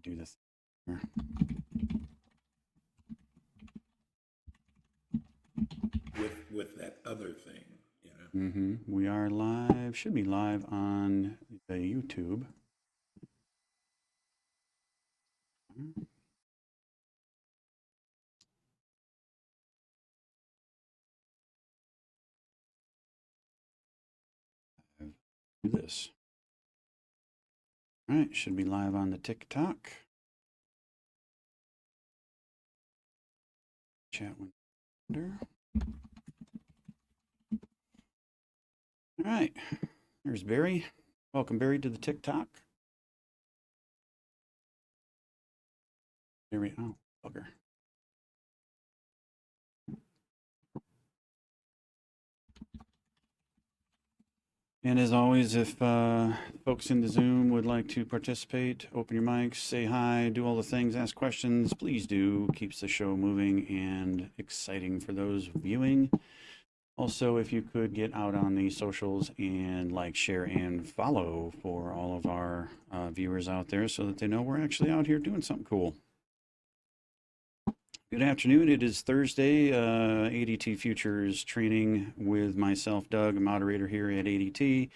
do this here. With that other thing, you know. We are live, should be live on the YouTube. Do this. All right, should be live on the TikTok. Chat window. All right, there's Barry. Welcome, Barry, to the TikTok. There we go. Oh, bugger. And as always, if folks in the Zoom would like to participate, open your mics, say hi, do all the things, ask questions, please do. Keeps the show moving and exciting for those viewing. Also, if you could get out on the socials and like, share, and follow for all of our viewers out there so that they know we're actually out here doing something cool. Good afternoon. It is Thursday, ADT Futures training with myself, Doug, a moderator here at ADT.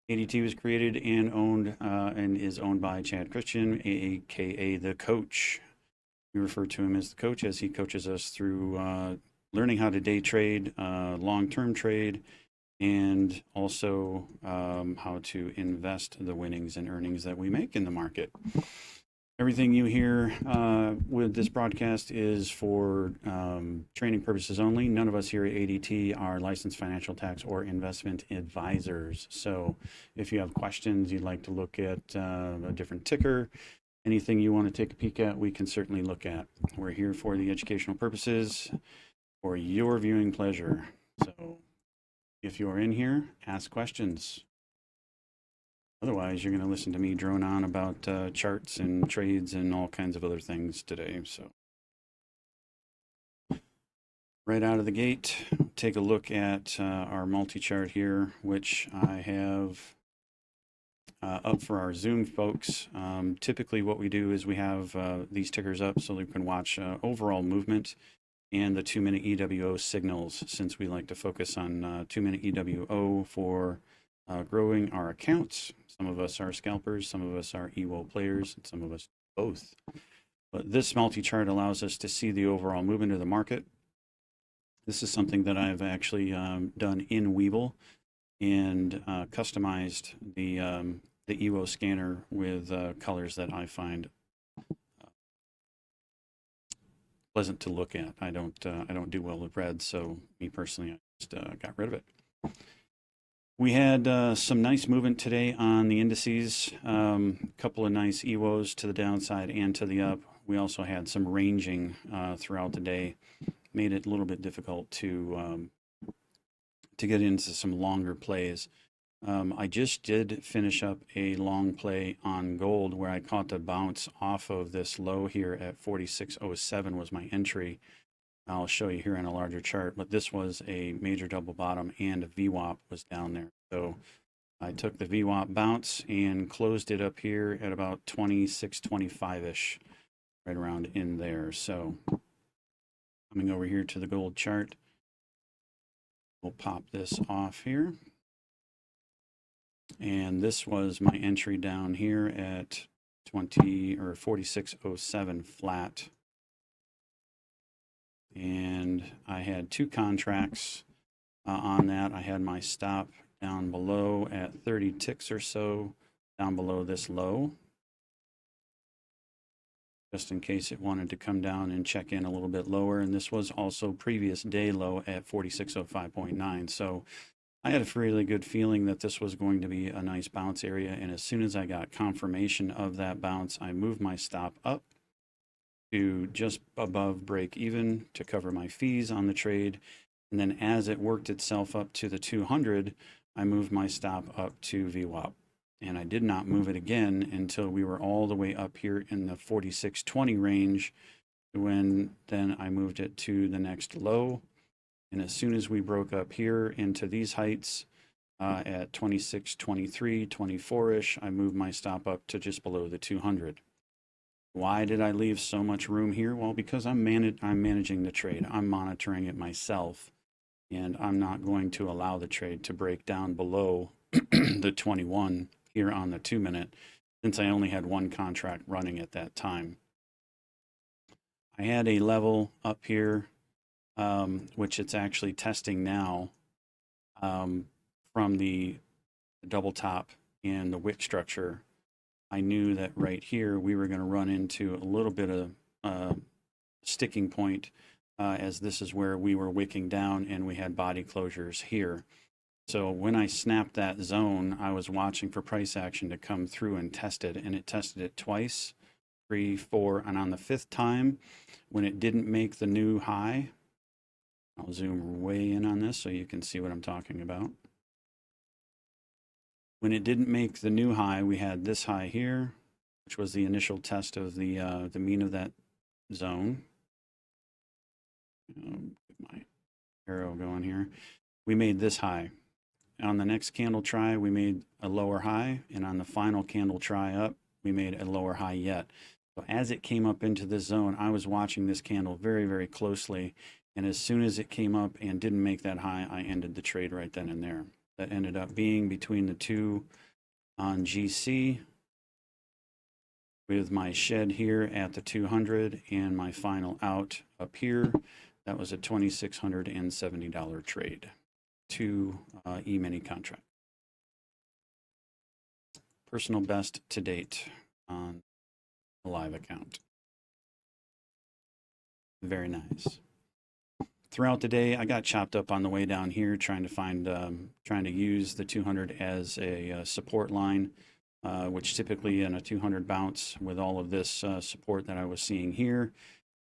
ADT was created and owned and is owned by Chad Christian, aka the Coach. We refer to him as the Coach as he coaches us through learning how to day trade, long-term trade, and also how to invest the winnings and earnings that we make in the market. Everything you hear with this broadcast is for training purposes only. None of us here at ADT are licensed financial tax or investment advisors. So if you have questions, you'd like to look at a different ticker, anything you want to take a peek at, we can certainly look at. We're here for the educational purposes, for your viewing pleasure. So if you're in here, ask questions. Otherwise, you're going to listen to me drone on about charts and trades and all kinds of other things today. So right out of the gate, take a look at our multi-chart here, which I have up for our Zoom folks. Typically what we do is we have these tickers up so you can watch overall movement and the 2-minute EWO signals, since we like to focus on 2-minute EWO for growing our accounts. Some of us are scalpers, some of us are EWO players, and some of us both. But this multi-chart allows us to see the overall movement of the market. This is something that I've actually done in Webull and customized the EWO scanner with colors that I find pleasant to look at. I don't do well with red, so me personally, I just got rid of it. We had some nice movement today on the indices, a couple of nice EWOs to the downside and to the up. We also had some ranging throughout the day, made it a little bit difficult to get into some longer plays. I just did finish up a long play on gold where I caught the bounce off of this low here at 46.07 was my entry. I'll show you here in a larger chart, but this was a major double bottom and a VWAP was down there. So I took the VWAP bounce and closed it up here at about 26.25-ish, right around in there. So coming over here to the gold chart, we'll pop this off here. And this was my entry down here at 46.07 flat. And I had two contracts on that. I had my stop down below at 30 ticks or so, down below this low, just in case it wanted to come down and check in a little bit lower. And this was also previous day low at 46.05.9. So I had a really good feeling that this was going to be a nice bounce area. And as soon as I got confirmation of that bounce, I moved my stop up to just above break even to cover my fees on the trade. And then as it worked itself up to the 200, I moved my stop up to VWAP. And I did not move it again until we were all the way up here in the 46.20 range, when then I moved it to the next low. And as soon as we broke up here into these heights at 26.23, 24-ish, I moved my stop up to just below the 200. Why did I leave so much room here? Well, because I'm managing the trade. I'm monitoring it myself, and I'm not going to allow the trade to break down below the 21 here on the 2-minute, since I only had one contract running at that time. I had a level up here, which it's actually testing now, from the double top and the wick structure. I knew that right here we were going to run into a little bit of sticking point, as this is where we were wicking down and we had body closures here. So when I snapped that zone, I was watching for price action to come through and test it, and it tested it twice, 3, 4, and on the 5th time, when it didn't make the new high, I'll zoom way in on this so you can see what I'm talking about. When it didn't make the new high, we had this high here, which was the initial test of the mean of that zone. Get my arrow going here. We made this high. On the next candle try, we made a lower high, and on the final candle try up, we made a lower high yet. So as it came up into this zone, I was watching this candle very, very closely, and as soon as it came up and didn't make that high, I ended the trade right then and there. That ended up being between the two on GC, with my shed here at the 200 and my final out up here. That was a $2,670 trade. 2 E-mini contract. Personal best to date on a live account. Very nice. Throughout the day, I got chopped up on the way down here trying to find, trying to use the 200 as a support line, which typically in a 200 bounce with all of this support that I was seeing here,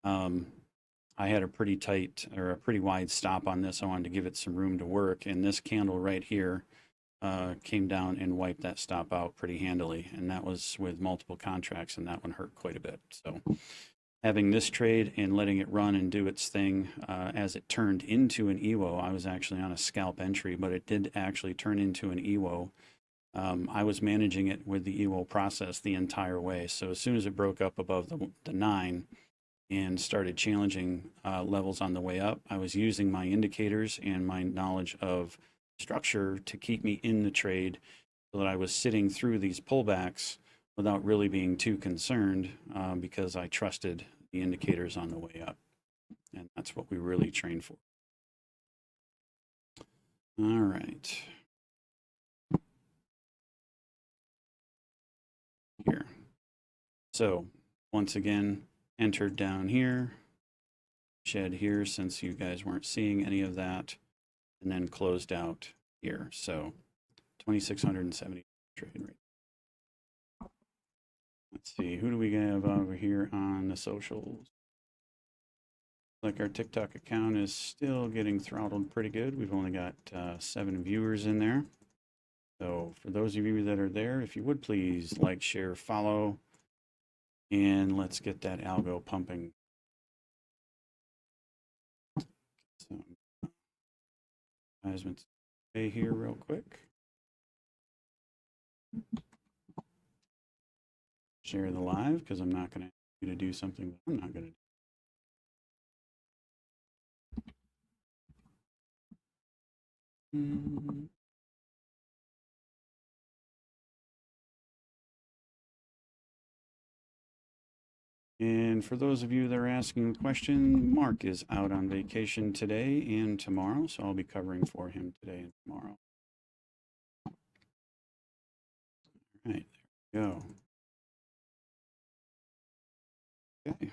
I had a pretty tight or a pretty wide stop on this. I wanted to give it some room to work, and this candle right here came down and wiped that stop out pretty handily, and that was with multiple contracts, and that one hurt quite a bit. So having this trade and letting it run and do its thing, as it turned into an EWO, I was actually on a scalp entry, but it did actually turn into an EWO. I was managing it with the EWO process the entire way. So as soon as it broke up above the 9 and started challenging levels on the way up, I was using my indicators and my knowledge of structure to keep me in the trade, so that I was sitting through these pullbacks without really being too concerned, because I trusted the indicators on the way up. And that's what we really train for. All right. Here. So once again, entered down here, shed here since you guys weren't seeing any of that, and then closed out here. So 2,670 trade rate. Let's see, who do we have over here on the socials? Like our TikTok account is still getting throttled pretty good. We've only got 7 viewers in there. So for those of you that are there, if you would please like, share, follow, and let's get that algo pumping. Some advertisements here real quick. Share the live, because I'm not going to ask you to do something that I'm not going to do. And for those of you that are asking a question, Mark is out on vacation today and tomorrow, so I'll be covering for him today and tomorrow. All right, there we go. Okay.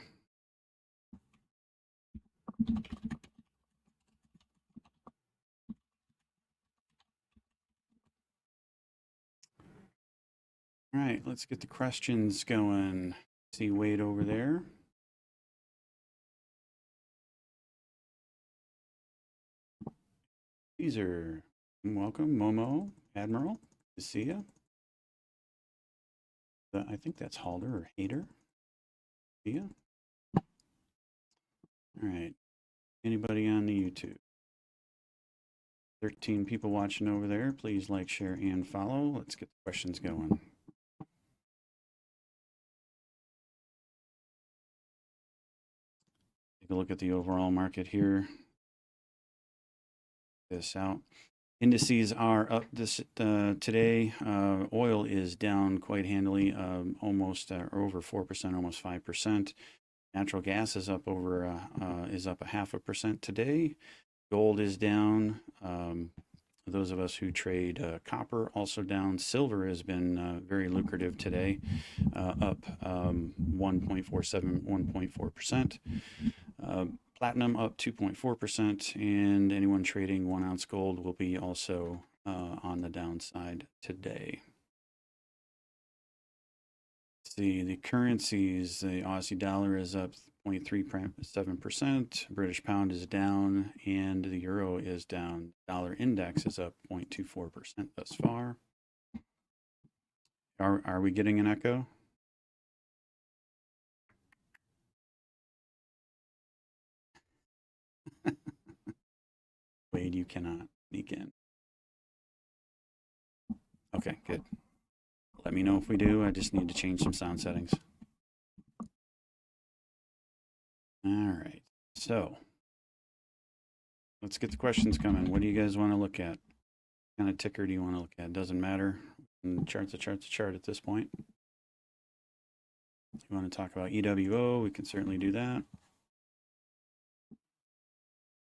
All right, let's get the questions going. See Wade over there. Caesar, welcome. Momo, Admiral, good to see you. I think that's Halder or Hader. See ya. All right, anybody on the YouTube? 13 people watching over there. Please like, share, and follow. Let's get the questions going. Take a look at the overall market here. This out. Indices are up this today. Oil is down quite handily, almost or over 4%, almost 5%. Natural gas is up over is up 0.5% today. Gold is down. Those of us who trade copper also down. Silver has been very lucrative today, up 1.47, 1.4%. Platinum up 2.4%, and anyone trading 1 ounce gold will be also on the downside today. See the currencies. The Aussie dollar is up 0.37%. British pound is down, and the euro is down. Dollar index is up 0.24% thus far. Are we getting an echo? Wade, you cannot sneak in. Okay, good. Let me know if we do. I just need to change some sound settings. All right, so let's get the questions coming. What do you guys want to look at? What kind of ticker do you want to look at? Doesn't matter. Chart's a chart at this point. If you want to talk about EWO, we can certainly do that.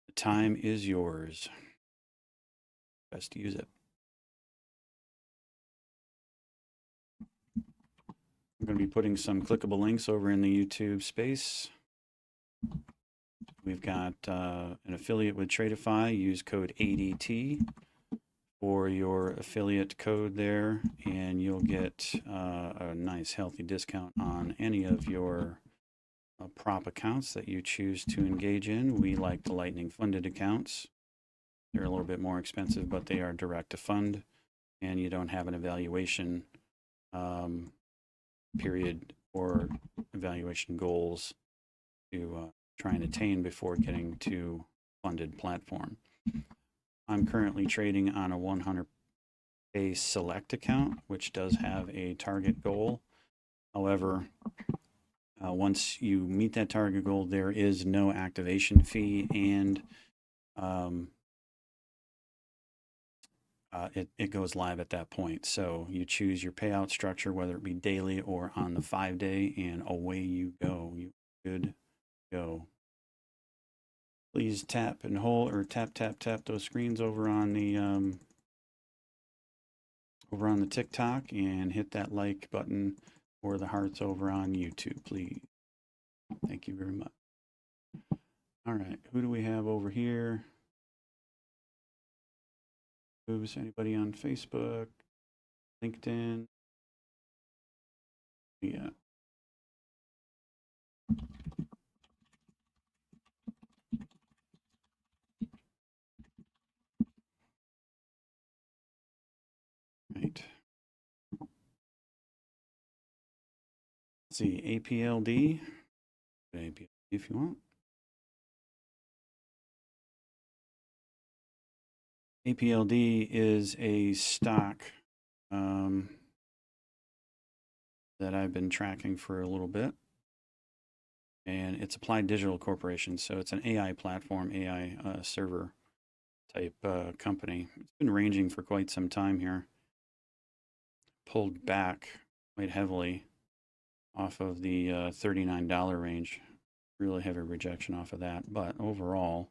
The time is yours. Best to use it. I'm going to be putting some clickable links over in the YouTube space. We've got an affiliate with Tradeify. Use code ADT for your affiliate code there, and you'll get a nice healthy discount on any of your prop accounts that you choose to engage in. We like the Lightning funded accounts. They're a little bit more expensive, but they are direct to fund, and you don't have an evaluation period or evaluation goals to try and attain before getting to funded platform. I'm currently trading on a 100-day select account, which does have a target goal. However, once you meet that target goal, there is no activation fee, and it goes live at that point. So you choose your payout structure, whether it be daily or on the 5-day, and away you go. You good go. Please tap and hold, or tap those screens over on the TikTok, and hit that like button or the hearts over on YouTube, please. Thank you very much. All right, who do we have over here? Who's anybody on Facebook, LinkedIn? Yeah. Right. Let's see, APLD. APLD if you want. APLD is a stock that I've been tracking for a little bit, and it's Applied Digital Corporation. So it's an AI platform, AI server type company. It's been ranging for quite some time here. Pulled back quite heavily off of the $39 range. Really heavy rejection off of that, but overall,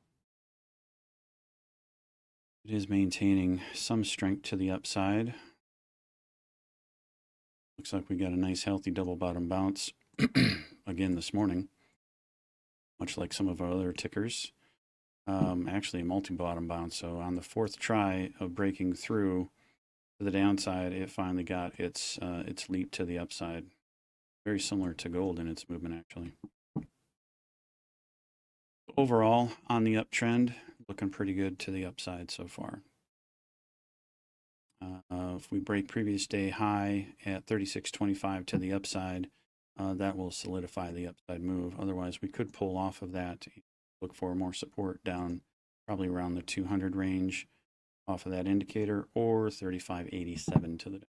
it is maintaining some strength to the upside. Looks like we got a nice healthy double bottom bounce again this morning, much like some of our other tickers. Actually a multi-bottom bounce. So on the 4th try of breaking through to the downside, it finally got its leap to the upside. Very similar to gold in its movement, actually. Overall, on the uptrend, looking pretty good to the upside so far. If we break previous day high at 36.25 to the upside, that will solidify the upside move. Otherwise, we could pull off of that, look for more support down probably around the 200 range off of that indicator, or 35.87 to the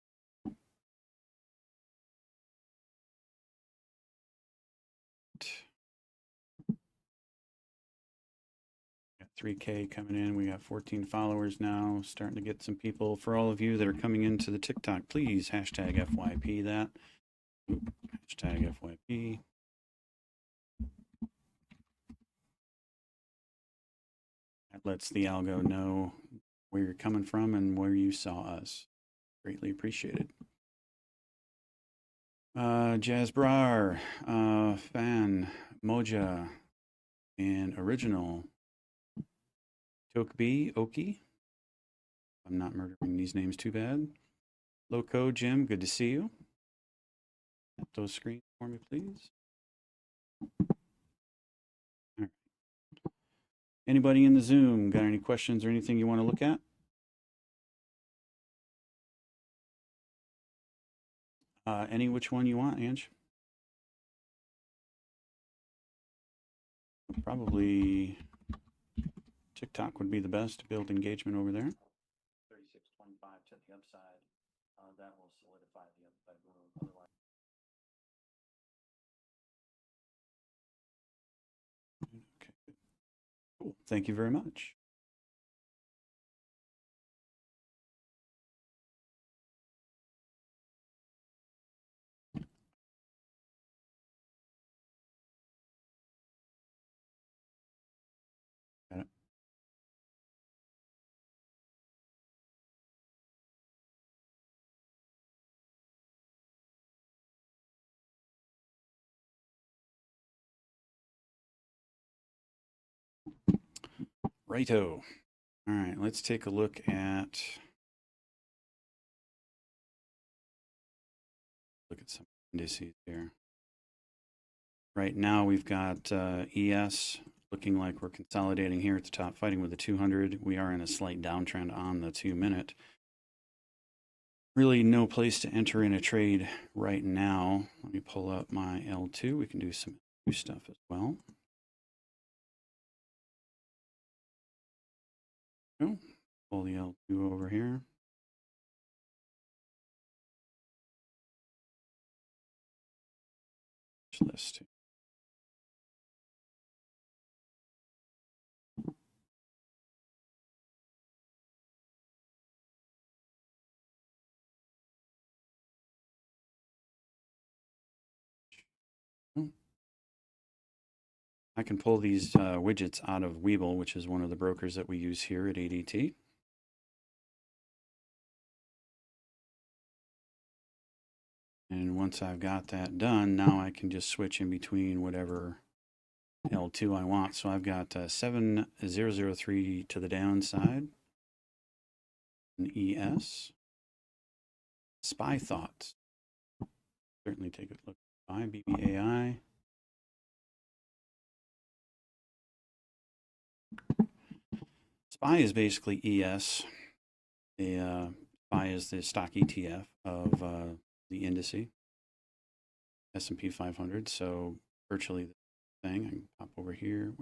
3K coming in. We got 14 followers now. Starting to get some people. For all of you that are coming into the TikTok, please hashtag FYP that. Hashtag FYP. That lets the algo know where you're coming from and where you saw us. Greatly appreciated. Jazz Brar, Fan, Moja, and Original. Tokeby, Oki. I'm not murdering these names too bad. Loco, Jim, good to see you. Hit those screens for me, please. All right. Anybody in the Zoom got any questions or anything you want to look at? Any which one you want, Ange? Probably TikTok would be the best to build engagement over there. 36.25 to the upside. That will solidify the upside move. Otherwise, okay. Cool. Thank you very much. Got it. Righto. All right, let's take a look at some indices here. Right now we've got ES looking like we're consolidating here at the top, fighting with the 200. We are in a slight downtrend on the 2-minute. Really no place to enter in a trade right now. Let me pull up my L2. We can do some L2 stuff as well. Oh, pull the L2 over here. List. I can pull these widgets out of Webull, which is one of the brokers that we use here at ADT. And once I've got that done, now I can just switch in between whatever L2 I want. So I've got 7003 to the downside, an ES, SPY Thoughts. Certainly take a look at SPY, BBAI. SPY is basically ES. SPY is the stock ETF of the indice, S&P 500. So virtually the thing. I can pop over here.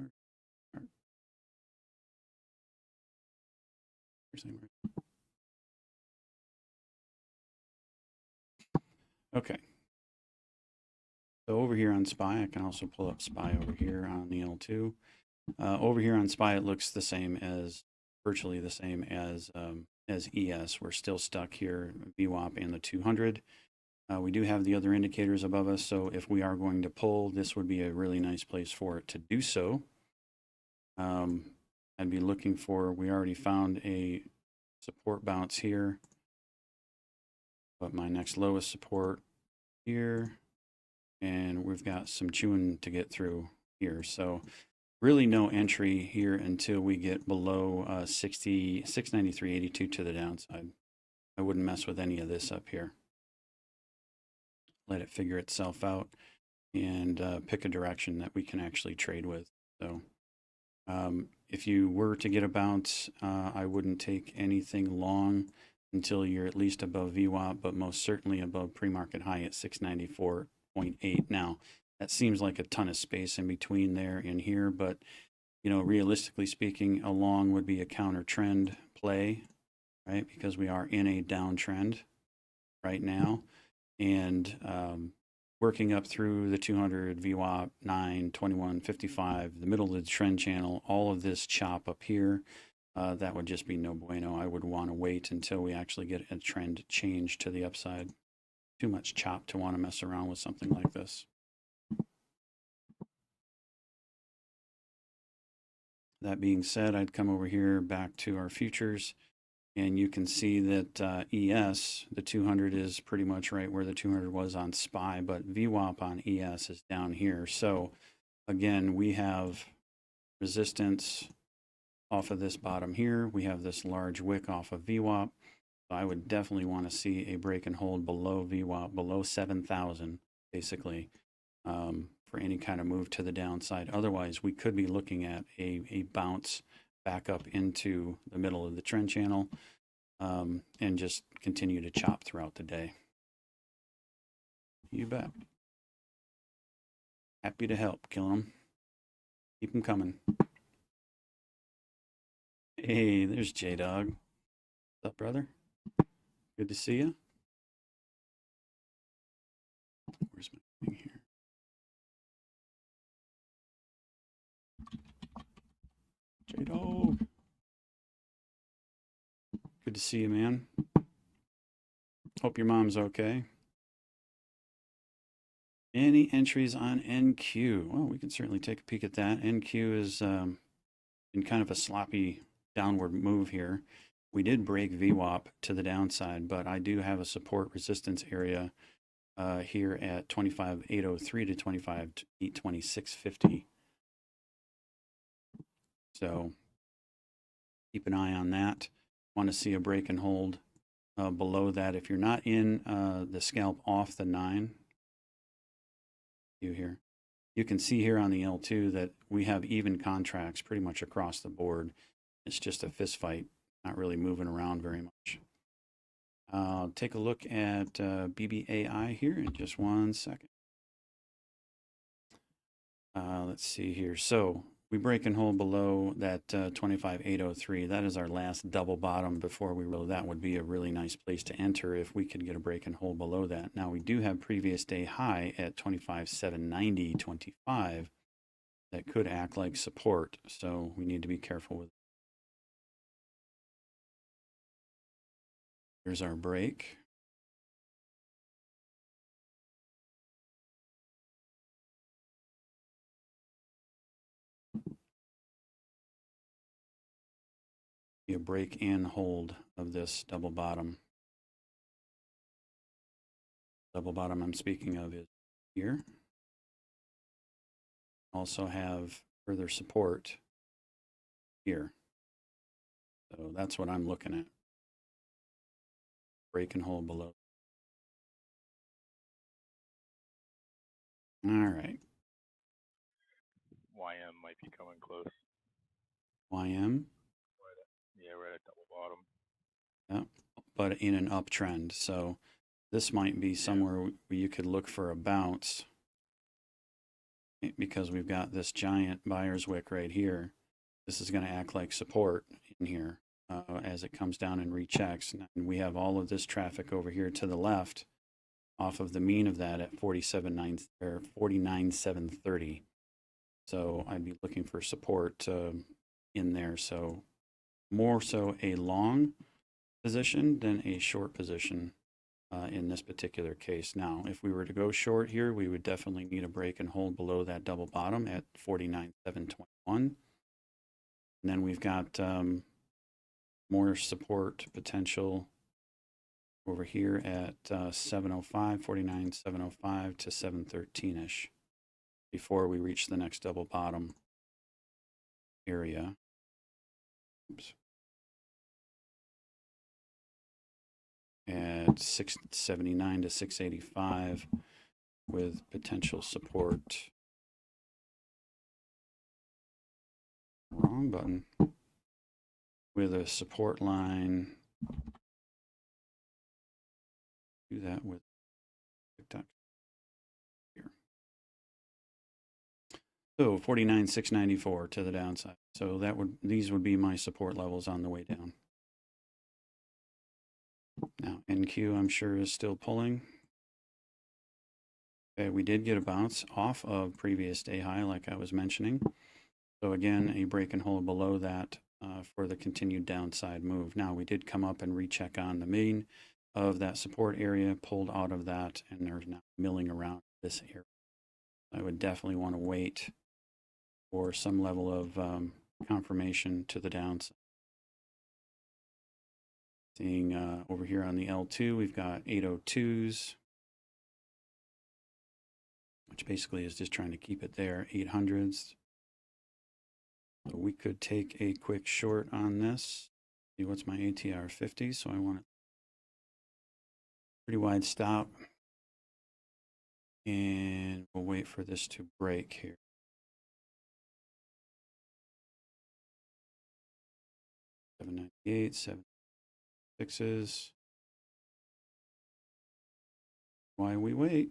Okay. So over here on SPY, I can also pull up SPY over here on the L2. Over here on SPY, it looks the same as, virtually the same as ES. We're still stuck here, VWAP and the 200. We do have the other indicators above us, so if we are going to pull, this would be a really nice place for it to do so. I'd be looking for, we already found a support bounce here, but my next lowest support here, and we've got some chewing to get through here. So really no entry here until we get below 693.82 to the downside. I wouldn't mess with any of this up here. Let it figure itself out and pick a direction that we can actually trade with. So if you were to get a bounce, I wouldn't take anything long until you're at least above VWAP, but most certainly above pre-market high at 694.8. Now, that seems like a ton of space in between there and here, but you know, realistically speaking, a long would be a counter trend play, right? Because we are in a downtrend right now, and working up through the 200, VWAP, 9, 21, 55, the middle of the trend channel, all of this chop up here, that would just be no bueno. I would want to wait until we actually get a trend change to the upside. Too much chop to want to mess around with something like this. That being said, I'd come over here back to our futures, and you can see that ES, the 200 is pretty much right where the 200 was on SPY, but VWAP on ES is down here. So again, we have resistance off of this bottom here. We have this large wick off of VWAP. So I would definitely want to see a break and hold below VWAP, below 7,000, basically, for any kind of move to the downside. Otherwise, we could be looking at a bounce back up into the middle of the trend channel, and just continue to chop throughout the day. You bet. Happy to help, killing them. Keep them coming. Hey, there's J-Dog. What's up, brother? Good to see you. Where's my thing here? J-Dog. Good to see you, man. Hope your mom's okay. Any entries on NQ? Well, we can certainly take a peek at that. NQ is in kind of a sloppy downward move here. We did break VWAP to the downside, but I do have a support resistance area here at 25,803 to 25,826.50. So keep an eye on that. Want to see a break and hold below that. If you're not in the scalp off the 9, here, you can see here on the L2 that we have even contracts pretty much across the board. It's just a fist fight, not really moving around very much. Take a look at BBAI here in just 1 second. Let's see here. So we break and hold below that 25,803. That is our last double bottom before we roll. That would be a really nice place to enter if we could get a break and hold below that. Now we do have previous day high at 25,790.25 that could act like support. So we need to be careful with it. Here's our break. A break and hold of this double bottom. Double bottom I'm speaking of is here. Also have further support here. So that's what I'm looking at. Break and hold below. All right. YM might be coming close. YM? Yeah, right at double bottom. Yeah, but in an uptrend. So this might be somewhere where you could look for a bounce, because we've got this giant buyer's wick right here. This is going to act like support in here as it comes down and rechecks. And we have all of this traffic over here to the left off of the mean of that at 49,730. So I'd be looking for support in there. So more so a long position than a short position in this particular case. Now, if we were to go short here, we would definitely need a break and hold below that double bottom at 49,721. And then we've got more support potential over here at 705, 49,705 to 713-ish before we reach the next double bottom area. Oops. At 679 to 685 with potential support. Wrong button. With a support line. Do that with TikTok here. So 49,694 to the downside. So these would be my support levels on the way down. Now NQ I'm sure is still pulling. Okay, we did get a bounce off of previous day high, like I was mentioning. So again, a break and hold below that for the continued downside move. Now we did come up and recheck on the main of that support area, pulled out of that, and they're now milling around this area. I would definitely want to wait for some level of confirmation to the downside. Seeing over here on the L2, we've got 802s, which basically is just trying to keep it there, 800s. So we could take a quick short on this. See what's my ATR 50, so I want a pretty wide stop. And we'll wait for this to break here. 798, 76s. Why we wait?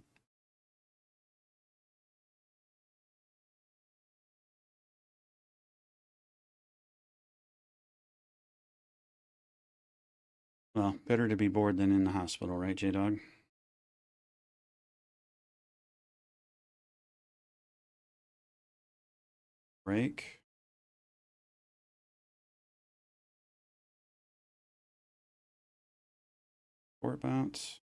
Well, better to be bored than in the hospital, right, J-Dog? Break. Short bounce.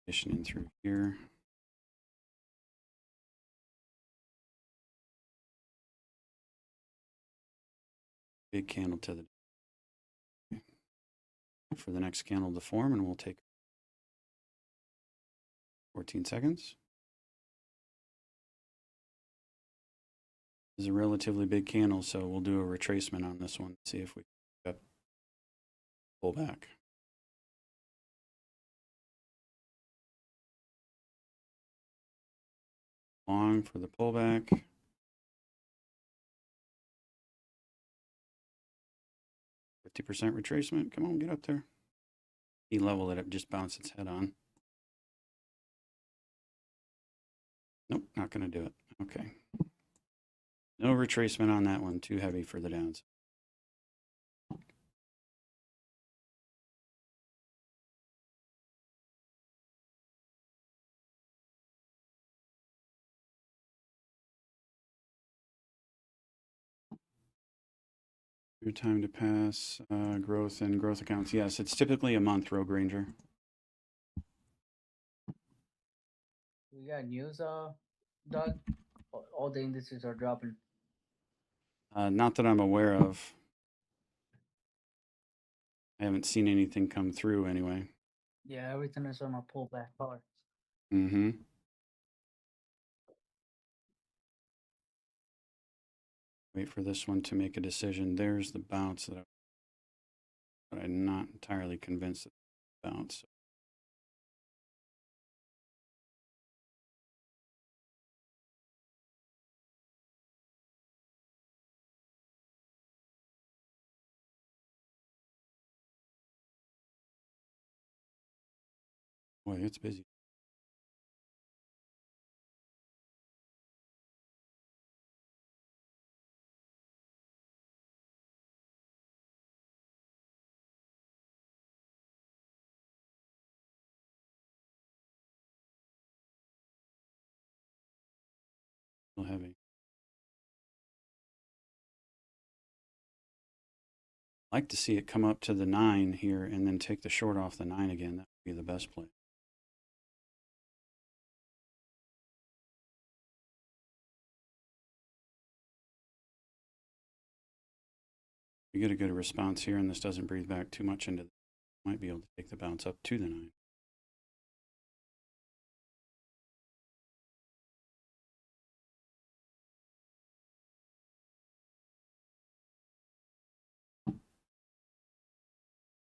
Conditioning through here. Big candle to the for the next candle to form, and we'll take 14 seconds. This is a relatively big candle, so we'll do a retracement on this one, see if we can pull back. Long for the pullback. 50% retracement. Come on, get up there. Key level that it just bounced its head on. Nope, not going to do it. Okay. No retracement on that one. Too heavy for the downs. Your time to pass, growth and growth accounts. Yes, it's typically a month, Rogue Ranger. We got news, Doug. All the indices are dropping. Not that I'm aware of. I haven't seen anything come through anyway. Yeah, everything is on a pullback hard. Mm-hmm. Wait for this one to make a decision. There's the bounce that but I'm not entirely convinced of the bounce. Boy, it's busy. Still heavy. I'd like to see it come up to the 9 here and then take the short off the 9 again. That would be the best play. We get a good response here and this doesn't breathe back too much into might be able to take the bounce up to the 9.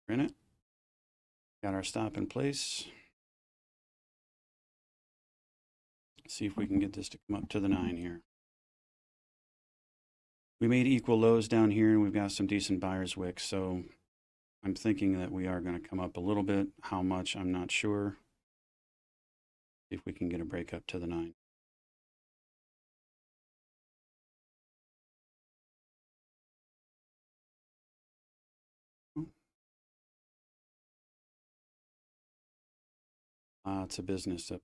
We're in it. Got our stop in place. See if we can get this to come up to the 9 here. We made equal lows down here and we've got some decent buyer's wicks, so I'm thinking that we are going to come up a little bit. How much, I'm not sure. See if we can get a break up to the 9. Lots of business up.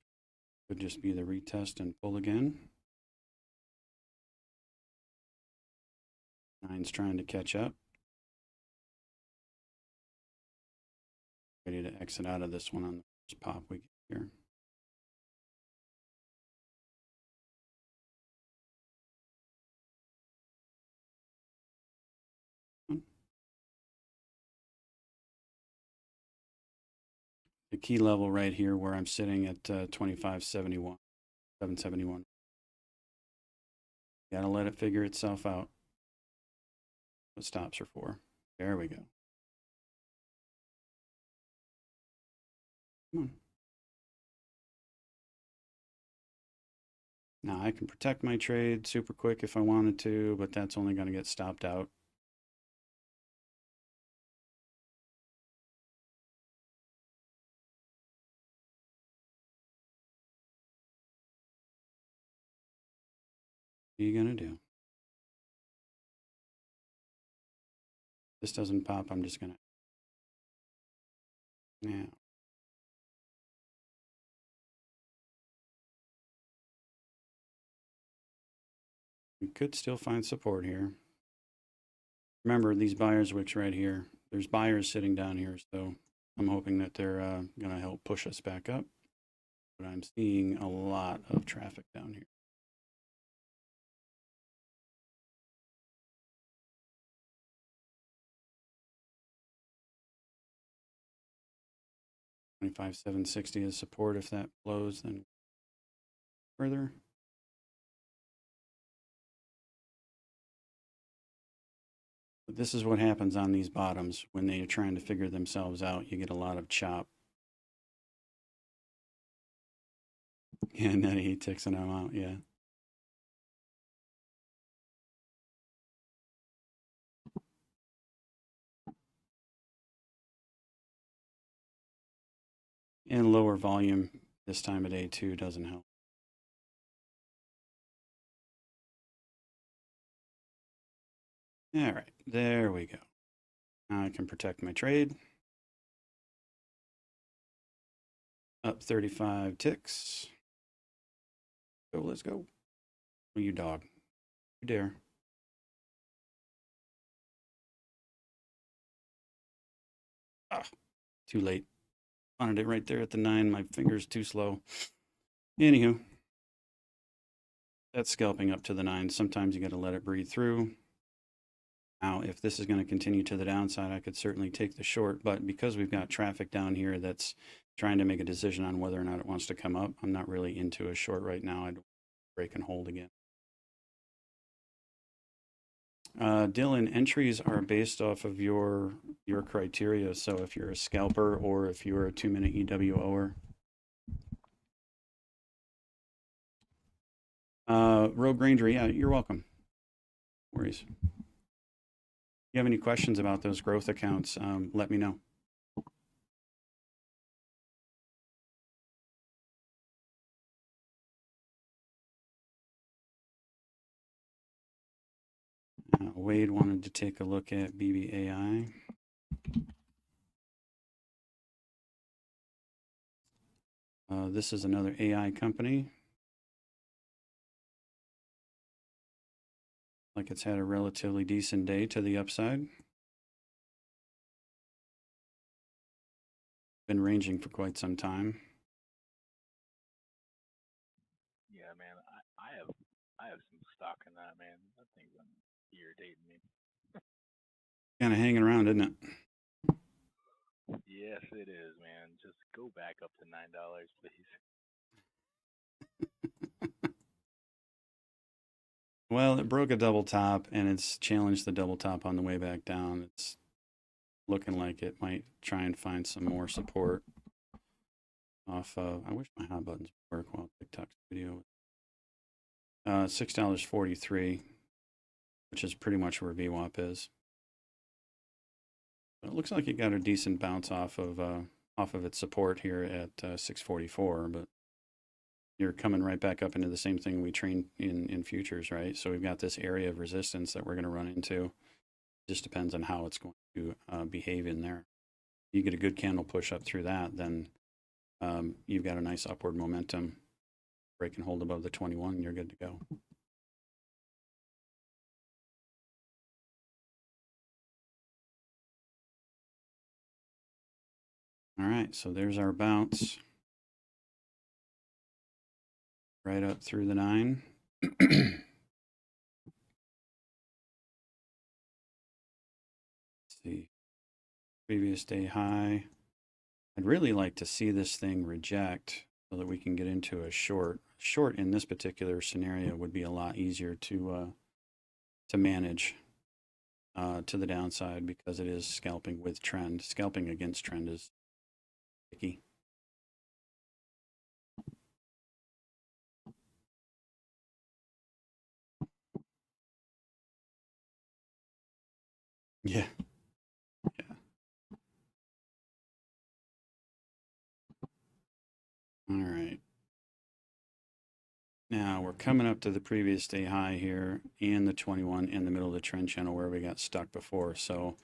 Could just be the retest and pull again. 9's trying to catch up. Ready to exit out of this one on the first pop we get here. The key level right here where I'm sitting at 2571, 771. Gotta let it figure itself out. What stops are for. There we go. Come on. Now I can protect my trade super quick if I wanted to, but that's only going to get stopped out. What are you going to do? This doesn't pop, I'm just going to. Now. We could still find support here. Remember these buyers wicks right here. There's buyers sitting down here, so I'm hoping that they're going to help push us back up. But I'm seeing a lot of traffic down here. $25,760 is support. If that blows, then further. But this is what happens on these bottoms when they are trying to figure themselves out. You get a lot of chop. And then he ticks and I'm out, yeah. And lower volume this time of day too doesn't help. All right, there we go. Now I can protect my trade. Up 35 ticks. Go, let's go. Oh, you dog. You dare. Ah, too late. Wanted it right there at the 9. My finger's too slow. Anywho, that's scalping up to the 9. Sometimes you got to let it breathe through. Now, if this is going to continue to the downside, I could certainly take the short, but because we've got traffic down here that's trying to make a decision on whether or not it wants to come up, I'm not really into a short right now. I'd break and hold again. Dylan, entries are based off of your criteria. So if you're a scalper or if you're a 2-minute EWOer. Rogue Ranger, yeah, you're welcome. No worries. If you have any questions about those growth accounts, let me know. Wade wanted to take a look at BBAI. This is another AI company. Like it's had a relatively decent day to the upside. Been ranging for quite some time. Yeah, man, I have some stock in that, man. That thing's been irritating me. Kind of hanging around, isn't it? Yes, it is, man. Just go back up to $9, please. Well, it broke a double top and it's challenged the double top on the way back down. It's looking like it might try and find some more support off of, I wish my hot buttons would work while TikTok's video. $6.43, which is pretty much where VWAP is. But it looks like it got a decent bounce off of its support here at 644, but you're coming right back up into the same thing we trained in futures, right? So we've got this area of resistance that we're going to run into. Just depends on how it's going to behave in there. You get a good candle push up through that, then you've got a nice upward momentum. Break and hold above the 21, and you're good to go. All right, so there's our bounce. Right up through the 9. Let's see. Previous day high. I'd really like to see this thing reject so that we can get into a short. Short in this particular scenario would be a lot easier to manage to the downside because it is scalping with trend. Scalping against trend is tricky. Yeah. Yeah. All right. Now we're coming up to the previous day high here and the 21 in the middle of the trend channel where we got stuck before. So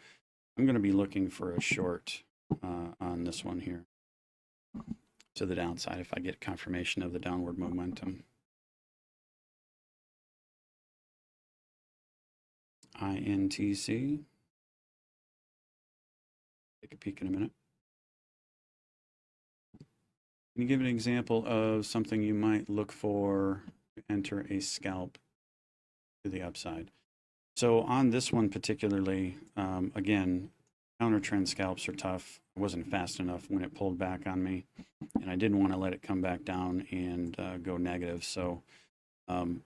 I'm going to be looking for a short on this one here to the downside if I get confirmation of the downward momentum. INTC. Take a peek in a minute. Can you give an example of something you might look for to enter a scalp to the upside? So on this one particularly, again, counter trend scalps are tough. It wasn't fast enough when it pulled back on me, and I didn't want to let it come back down and go negative. So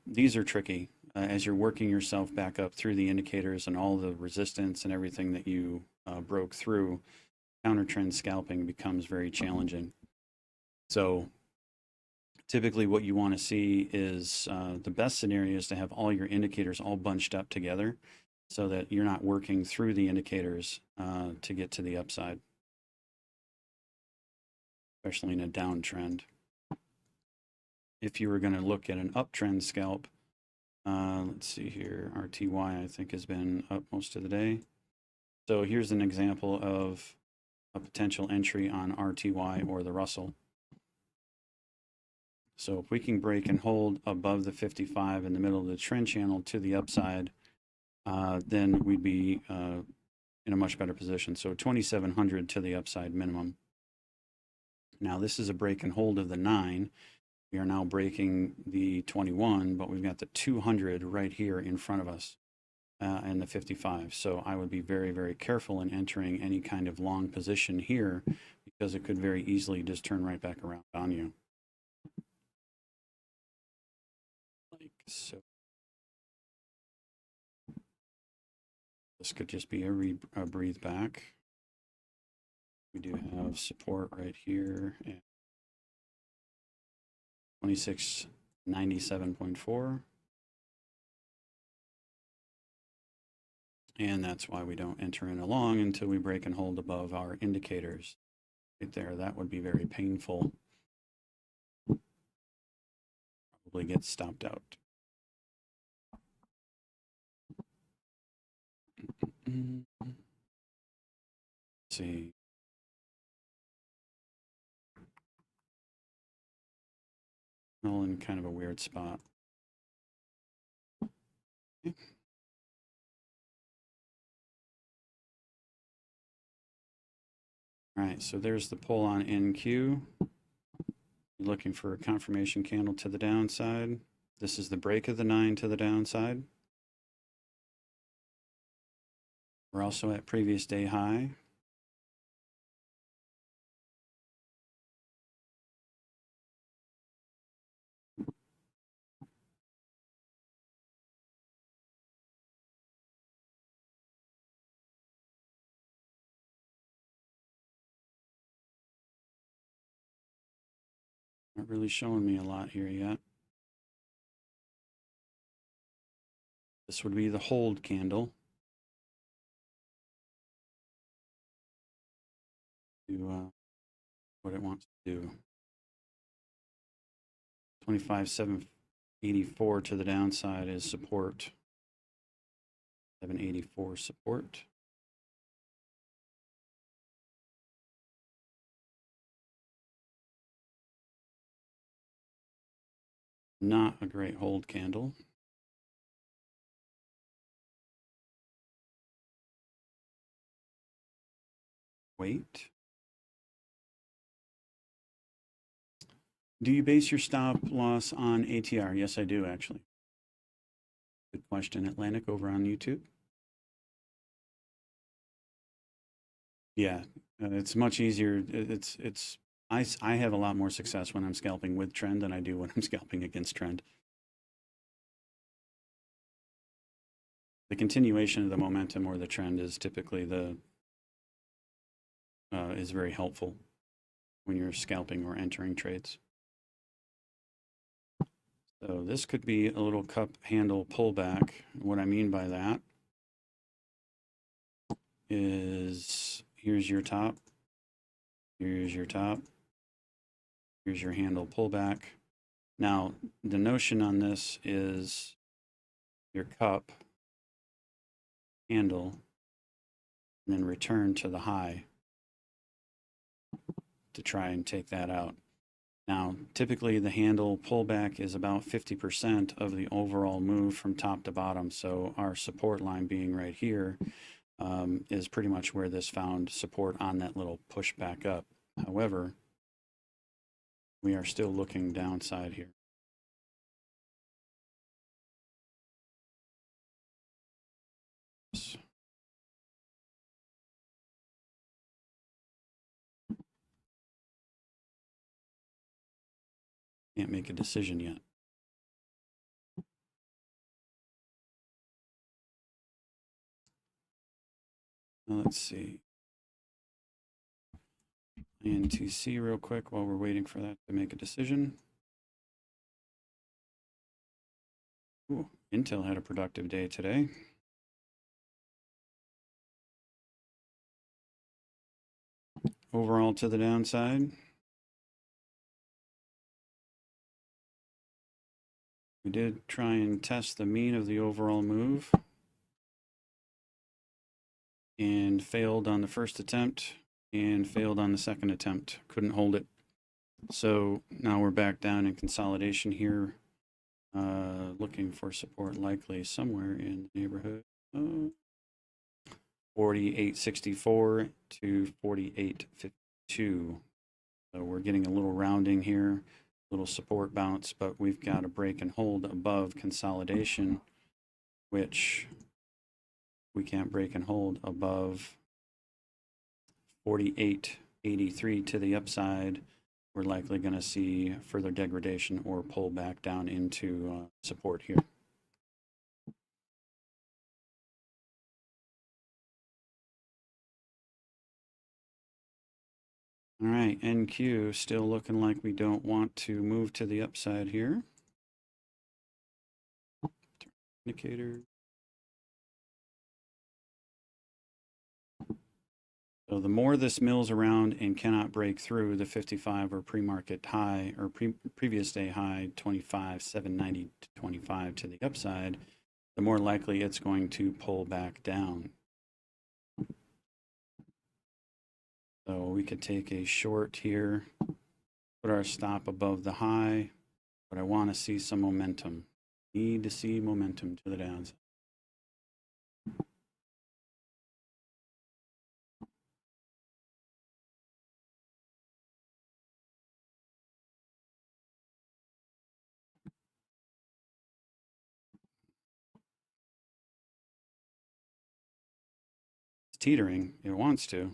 these are tricky. As you're working yourself back up through the indicators and all the resistance and everything that you broke through, counter trend scalping becomes very challenging. So typically what you want to see is the best scenario is to have all your indicators all bunched up together so that you're not working through the indicators to get to the upside, especially in a downtrend. If you were going to look at an uptrend scalp, let's see here, RTY I think has been up most of the day. So here's an example of a potential entry on RTY or the Russell. So if we can break and hold above the 55 in the middle of the trend channel to the upside, then we'd be in a much better position. So 2,700 to the upside minimum. Now this is a break and hold of the 9. We are now breaking the 21, but we've got the 200 right here in front of us and the 55. So I would be very, very careful in entering any kind of long position here because it could very easily just turn right back around on you. Like so. This could just be a breathe back. We do have support right here at 2697.4. And that's why we don't enter in a long until we break and hold above our indicators. Right there, that would be very painful. Probably get stopped out. Let's see. All in kind of a weird spot. Okay. All right, so there's the pull on NQ. Looking for a confirmation candle to the downside. This is the break of the 9 to the downside. We're also at previous day high. Not really showing me a lot here yet. This would be the hold candle. Do what it wants to do. 25,784 to the downside is support. 784 support. Not a great hold candle. Wait. Do you base your stop loss on ATR? Yes, I do, actually. Good question, Atlantic, over on YouTube. Yeah, it's much easier. I have a lot more success when I'm scalping with trend than I do when I'm scalping against trend. The continuation of the momentum or the trend is typically is very helpful when you're scalping or entering trades. So this could be a little cup handle pullback. What I mean by that is here's your top, here's your top, here's your handle pullback. Now, the notion on this is your cup, handle, and then return to the high to try and take that out. Now, typically the handle pullback is about 50% of the overall move from top to bottom. So our support line being right here is pretty much where this found support on that little push back up. However, we are still looking downside here. Can't make a decision yet. Now let's see. INTC real quick while we're waiting for that to make a decision. Ooh, Intel had a productive day today. Overall to the downside. We did try and test the mean of the overall move and failed on the first attempt and failed on the second attempt. Couldn't hold it. So now we're back down in consolidation here, looking for support likely somewhere in the neighborhood of 48.64 to 48.52. So we're getting a little rounding here, little support bounce, but we've got a break and hold above consolidation, which we can't break and hold above 48.83 to the upside. We're likely going to see further degradation or pull back down into support here. All right, NQ still looking like we don't want to move to the upside here. Indicator. So the more this mills around and cannot break through the 55 or pre-market high or previous day high 25,790 to 25 to the upside, the more likely it's going to pull back down. So we could take a short here, put our stop above the high, but I want to see some momentum. Need to see momentum to the downside. It's teetering. It wants to.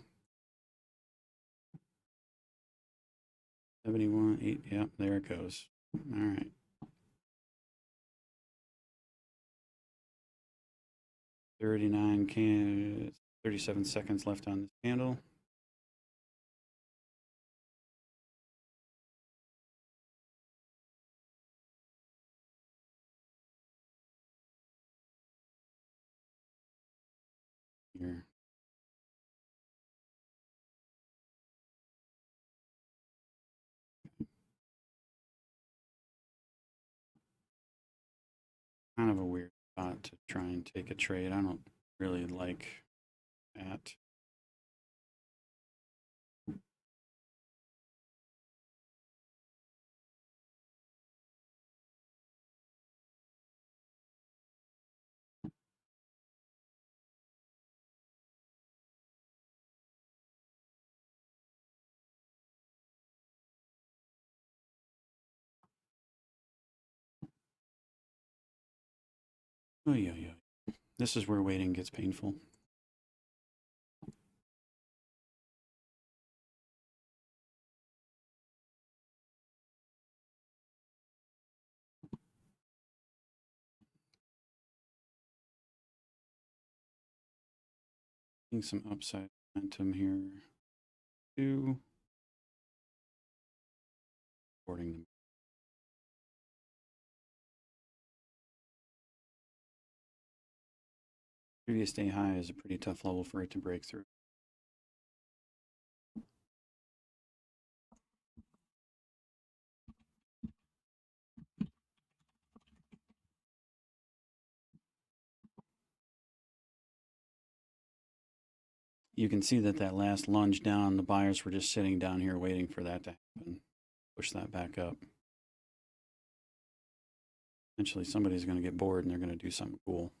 71, 8, yep, there it goes. All right. $39, 37 seconds left on this candle. Here. Kind of a weird spot to try and take a trade. I don't really like that. Oh, yeah, yeah. This is where waiting gets painful. Seeing some upside momentum here too. Supporting them. Previous day high is a pretty tough level for it to break through. You can see that that last lunge down, the buyers were just sitting down here waiting for that to happen. Push that back up. Eventually somebody's going to get bored and they're going to do something cool.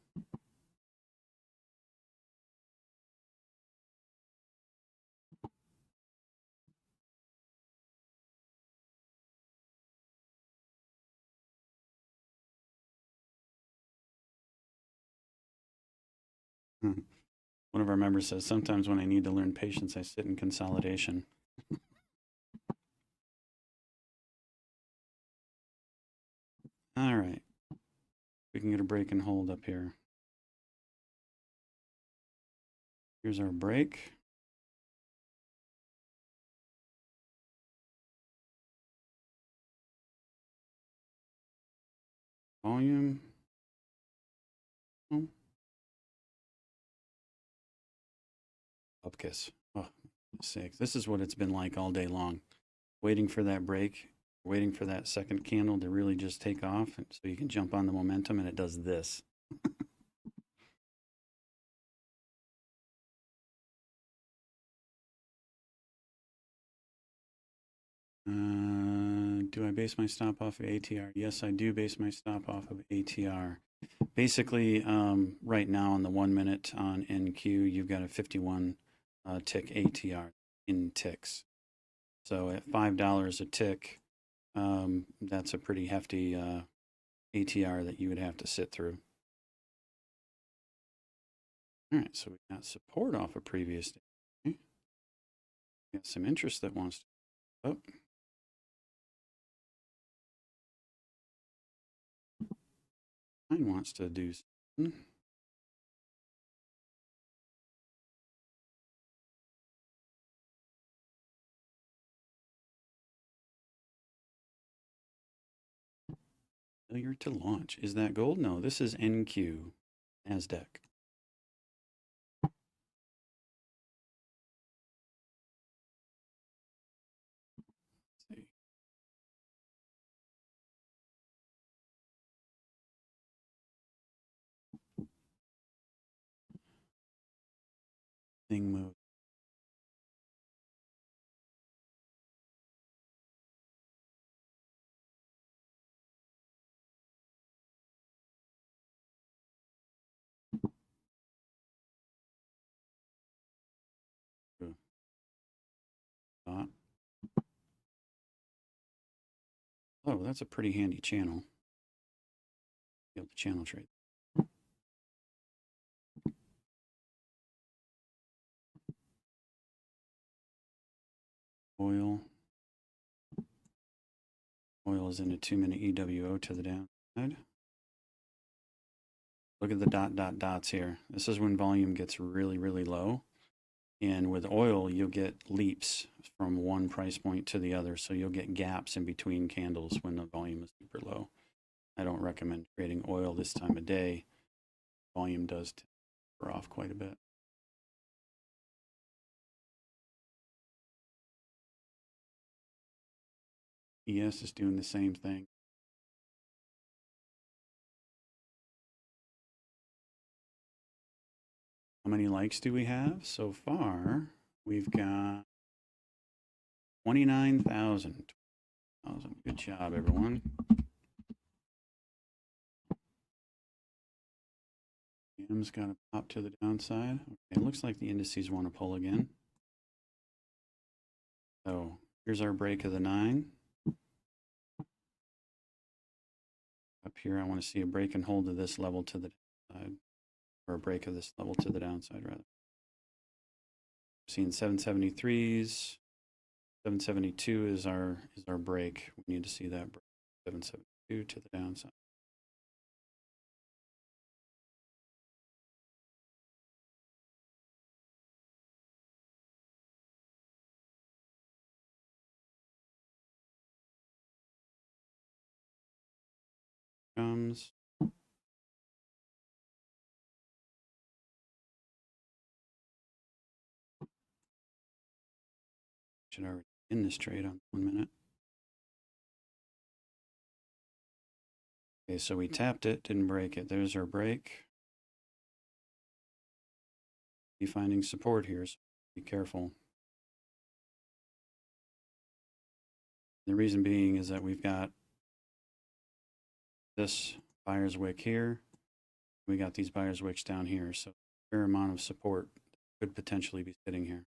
One of our members says, sometimes when I need to learn patience, I sit in consolidation. All right. We can get a break and hold up here. Here's our break. Volume. Oh. Upkiss. Oh, sake. This is what it's been like all day long. Waiting for that break, waiting for that second candle to really just take off so you can jump on the momentum, and it does this. Do I base my stop off of ATR? Yes, I do base my stop off of ATR. Basically, right now on the 1 minute on NQ, you've got a 51 tick ATR in ticks. So at $5 a tick, that's a pretty hefty ATR that you would have to sit through. All right, so we got support off a previous day. Okay. We got some interest that wants to up. Mine wants to do something. Failure to launch. Is that gold? No, this is NQ, NASDAQ. Let's see. Thing move. Dot. Oh, that's a pretty handy channel. Be able to channel trade. Oil. Oil is in a 2-minute EWO to the downside. Look at the dots here. This is when volume gets really, really low. And with oil, you'll get leaps from one price point to the other. So you'll get gaps in between candles when the volume is super low. I don't recommend trading oil this time of day. Volume does taper off quite a bit. ES is doing the same thing. How many likes do we have? So far, we've got 29,000. Good job, everyone. EM's got to pop to the downside. Okay, it looks like the indices want to pull again. So here's our break of the 9. Up here, I want to see a break and hold of this level to the downside, or a break of this level to the downside rather. Seeing 773s. 772 is our break. We need to see that break. 772 to the downside. Comes. Should already in this trade on 1 minute. Okay, so we tapped it, didn't break it. There's our break. Be finding support here, so be careful. The reason being is that we've got this buyer's wick here. We got these buyer's wicks down here, so a fair amount of support could potentially be sitting here.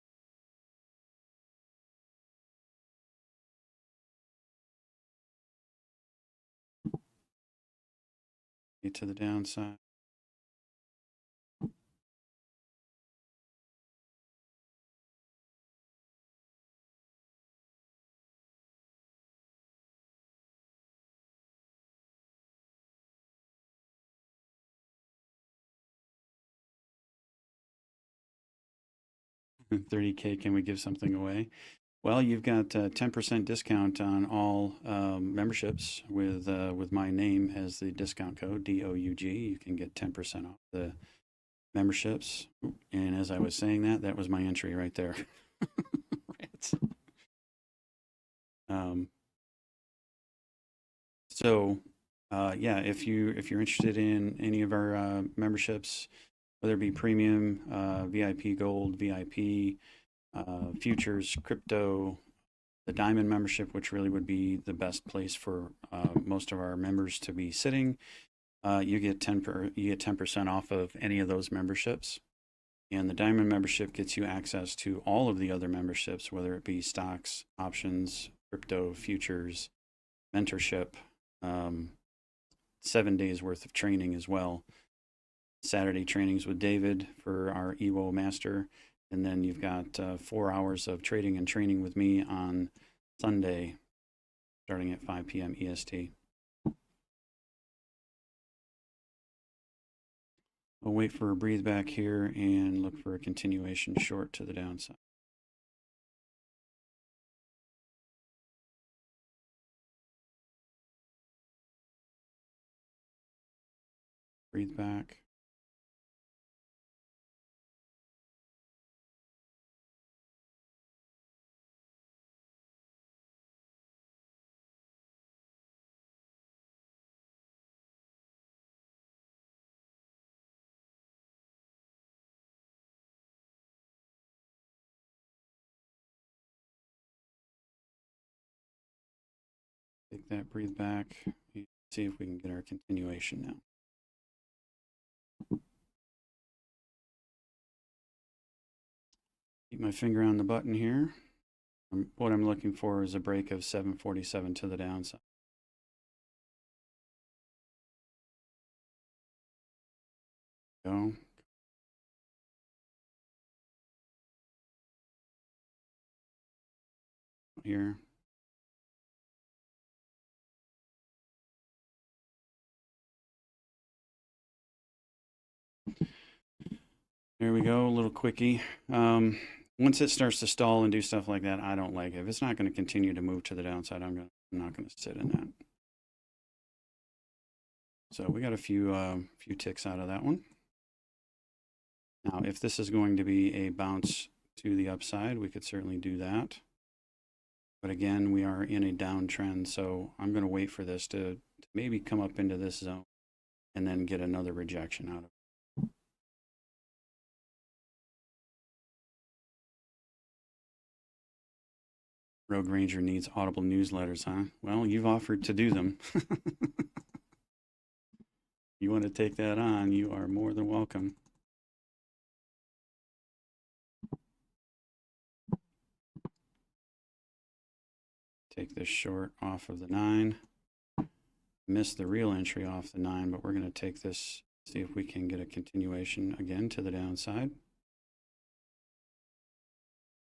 Get to the downside. $30K, can we give something away? Well, you've got a 10% discount on all memberships with my name as the discount code, DOUG. You can get 10% off the memberships. And as I was saying that was my entry right there. Right. Yeah, if you're interested in any of our memberships, whether it be premium, VIP gold, VIP, futures, crypto, the diamond membership, which really would be the best place for most of our members to be sitting, you get 10% off of any of those memberships. And the diamond membership gets you access to all of the other memberships, whether it be stocks, options, crypto, futures, mentorship, 7 days worth of training as well. Saturday trainings with David for our EWO master. And then you've got 4 hours of trading and training with me on Sunday, starting at 5 p.m. EST. We'll wait for a breathe back here and look for a continuation short to the downside. Breathe back. Take that, breathe back, and see if we can get our continuation now. Keep my finger on the button here. What I'm looking for is a break of 747 to the downside. Go. Here. There we go, a little quickie. Once it starts to stall and do stuff like that, I don't like it. If it's not going to continue to move to the downside, I'm not going to sit in that. So we got a few ticks out of that one. Now, if this is going to be a bounce to the upside, we could certainly do that. But again, we are in a downtrend, so I'm going to wait for this to maybe come up into this zone and then get another rejection out of it. Rogue Ranger needs audible newsletters, huh? Well, you've offered to do them. You want to take that on, you are more than welcome. Take this short off of the 9. Missed the real entry off the 9, but we're going to take this See if we can get a continuation again to the downside.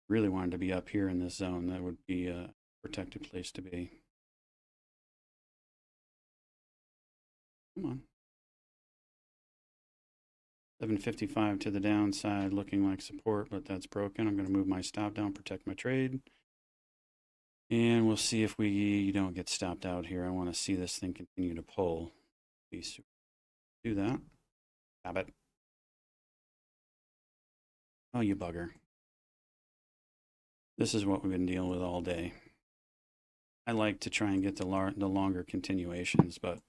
Really wanted to be up here in this zone. That would be a protected place to be. Come on. 755 to the downside, looking like support, but that's broken. I'm going to move my stop down, protect my trade. And we'll see if we don't get stopped out here. I want to see this thing continue to pull. Do that. Stop it. Oh, you bugger. This is what we've been dealing with all day. I like to try and get the longer continuations, but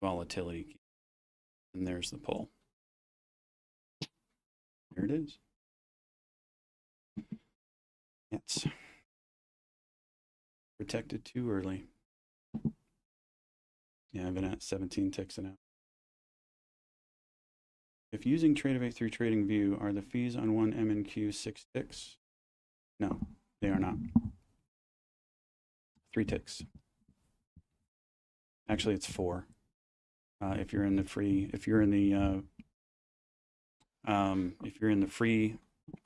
volatility. And there's the pull. There it is. It's protected too early. Yeah, I've been at 17 ticks an hour. If using Tradeovate through TradingView, are the fees on one MNQ 6 ticks? No, they are not. 3 ticks. Actually, it's 4. If you're in the free, if you're in the free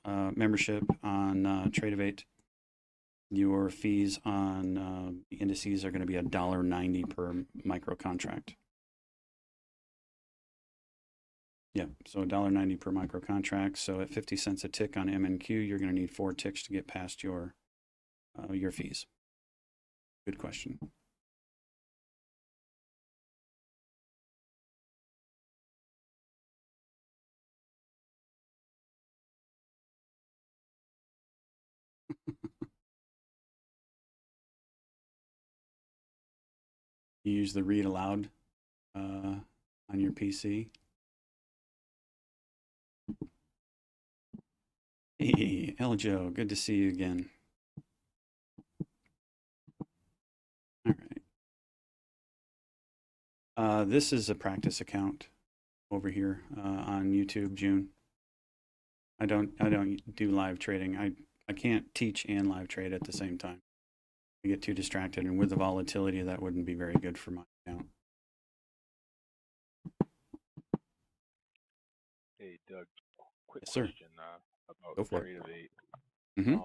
membership on Tradeovate, your fees on indices are going to be $1.90 per micro contract. Yeah, so $1.90 per micro contract. So at 50 cents a tick on MNQ, you're going to need 4 ticks to get past your fees. Good question. You use the read aloud on your PC. Hey, Eljo, good to see you again. All right. This is a practice account over here on YouTube, June. I don't do live trading. I can't teach and live trade at the same time. I get too distracted, and with the volatility, that wouldn't be very good for my account. Hey, Doug, quick Yes, sir. question about Go for it. Tradeovate. Mm-hmm.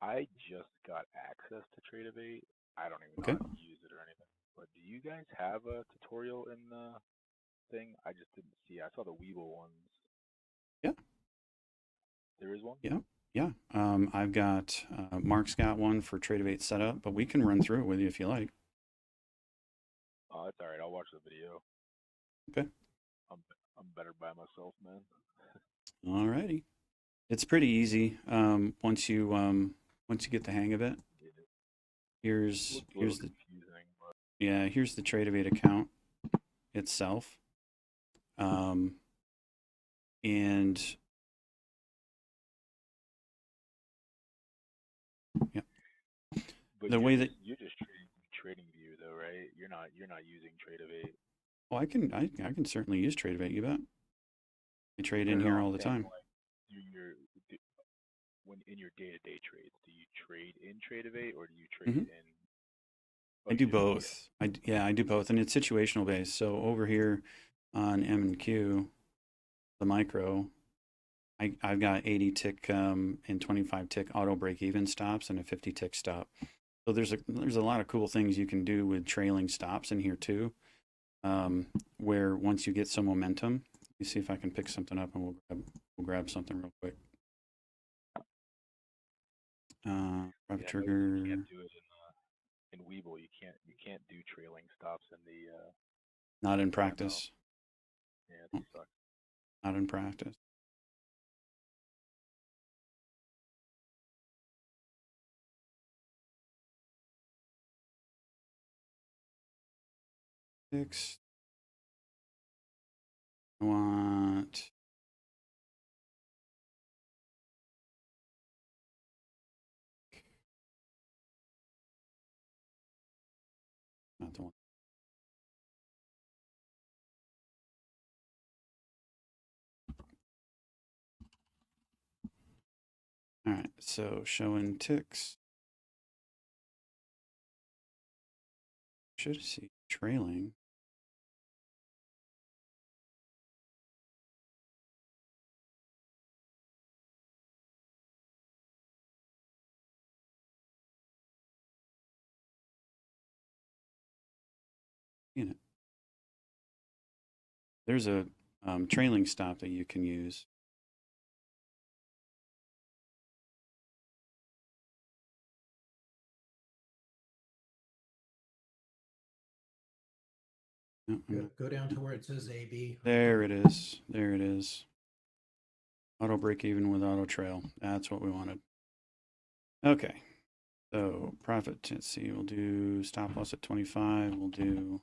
I just got access to Tradeovate. I don't even Okay. know how to use it or anything. But do you guys have a tutorial in the thing? I just didn't see. I saw the Weeble ones. Yeah. There is one? Yeah. Yeah. I've got Mark's got one for Tradeovate setup, but we can run through it with you if you like. Oh, that's all right. I'll watch the video. Okay. I'm better by myself, man. All righty. It's pretty easy once you get the hang of it. Here's Looks a little the confusing, but yeah, here's the Tradeovate account itself. And yeah, but the way that you're just trading view though, right? You're not using Tradeovate. I can certainly use Tradeovate, you bet. I trade in No, here I'm all the saying, time. like, when in your day-to-day trades, do you trade in Tradeovate or do you trade in? I do both. I do both, and it's situational based. So over here on M&Q, the micro, I've got 80 tick and 25 tick auto break even stops and a 50 tick stop. So there's a lot of cool things you can do with trailing stops in here too. Where once you get some momentum, let me see if I can pick something up and we'll grab something real quick. Private trigger. You can't do it in Weeble. You can't do trailing stops in the. Not in practice. Yeah, it sucks. Not in practice. Six. I want. Not the one. All right, so showing ticks. Should see trailing. You know, there's a trailing stop that you can use. No, Go down to where it says AB. there it is. There it is. Auto break even with auto trail. That's what we wanted. Okay. So profit, let's see, we'll do stop loss at 25. We'll do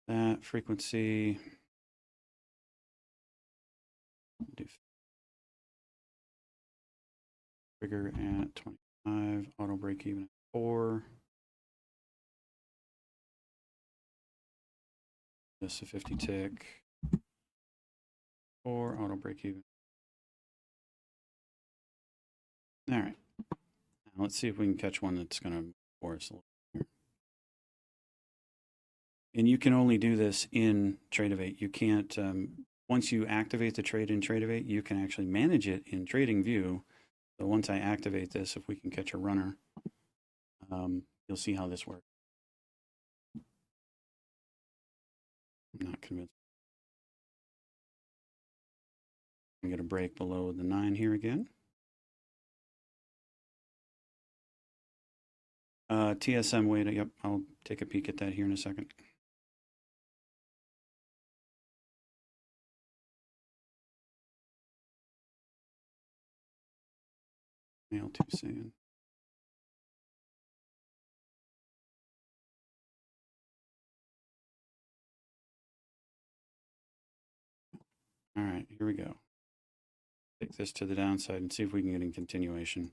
that frequency. We'll do trigger at 25. Auto break even at 4. Just a 50 tick. 4. Auto break even. All right. Now let's see if we can catch one that's going to force a little bit here. And you can only do this in Tradeovate. You can't, once you activate the trade in Tradeovate, you can actually manage it in TradingView. So once I activate this, if we can catch a runner, you'll see how this works. I'm not convinced. I'm going to break below the 9 here again. TSM weight, yep, I'll take a peek at that here in a second. Mail to saying. All right, here we go. Take this to the downside and see if we can get in continuation.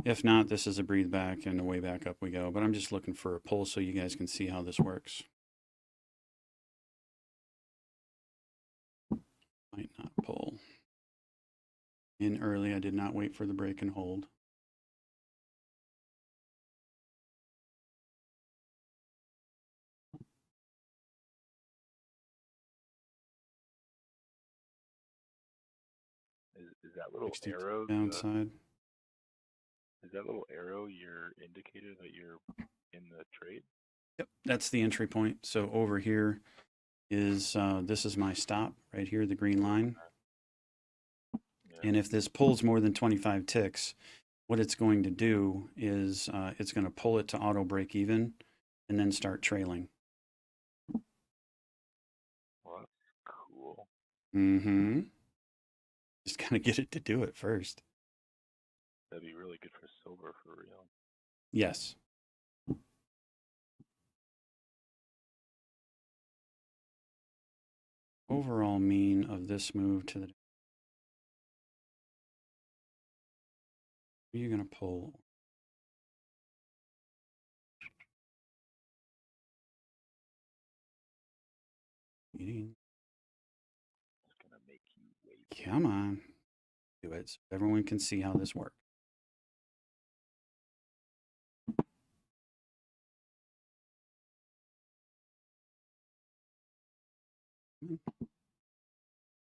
If not, this is a breathe back and the way back up we go. But I'm just looking for a pull so you guys can see how this works. Might not pull. In early, I did not wait for the break and hold. Is that little 60 arrow downside. is that little arrow your indicator that you're in the trade? Yep, that's the entry point. So over here is, this is my stop right here, the green line. Yeah. And if this pulls more than 25 ticks, what it's going to do is it's going to pull it to auto break even and then start trailing. Well, that's cool. Mm-hmm. Just got to get it to do it first. That'd be really good for silver for real. Yes. Overall mean of this move to the... Are you going to pull? It's gonna make you wait. Come on. Do it so everyone can see how this works.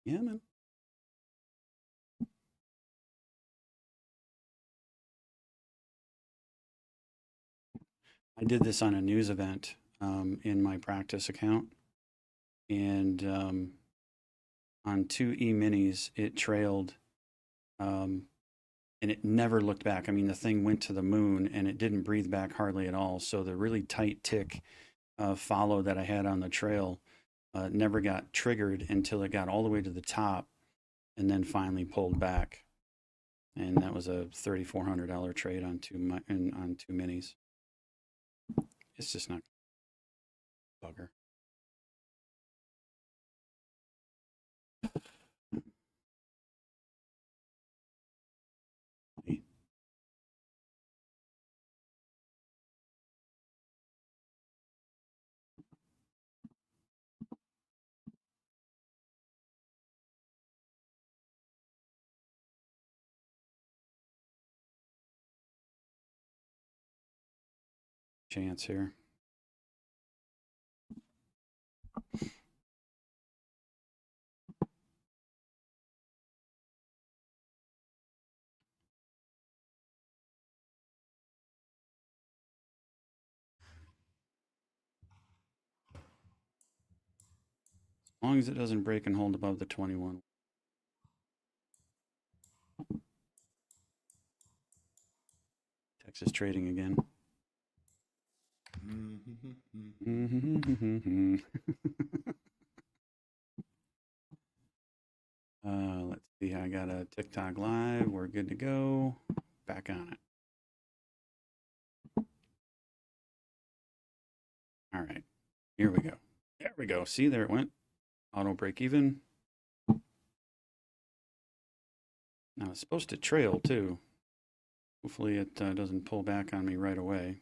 Yeah, man. I did this on a news event in my practice account. And on 2 E-minis, it trailed and it never looked back. I mean, the thing went to the moon and it didn't breathe back hardly at all. So the really tight tick follow that I had on the trail never got triggered until it got all the way to the top and then finally pulled back. And that was a $3,400 trade on on 2 minis. It's just not bugger. Chance here. long as it doesn't break and hold above the 21. Texas trading again. Let's see. I got a TikTok live. We're good to go. Back on it. All right. Here we go. There we go. See, there it went. Auto break even. Now it's supposed to trail too. Hopefully it doesn't pull back on me right away.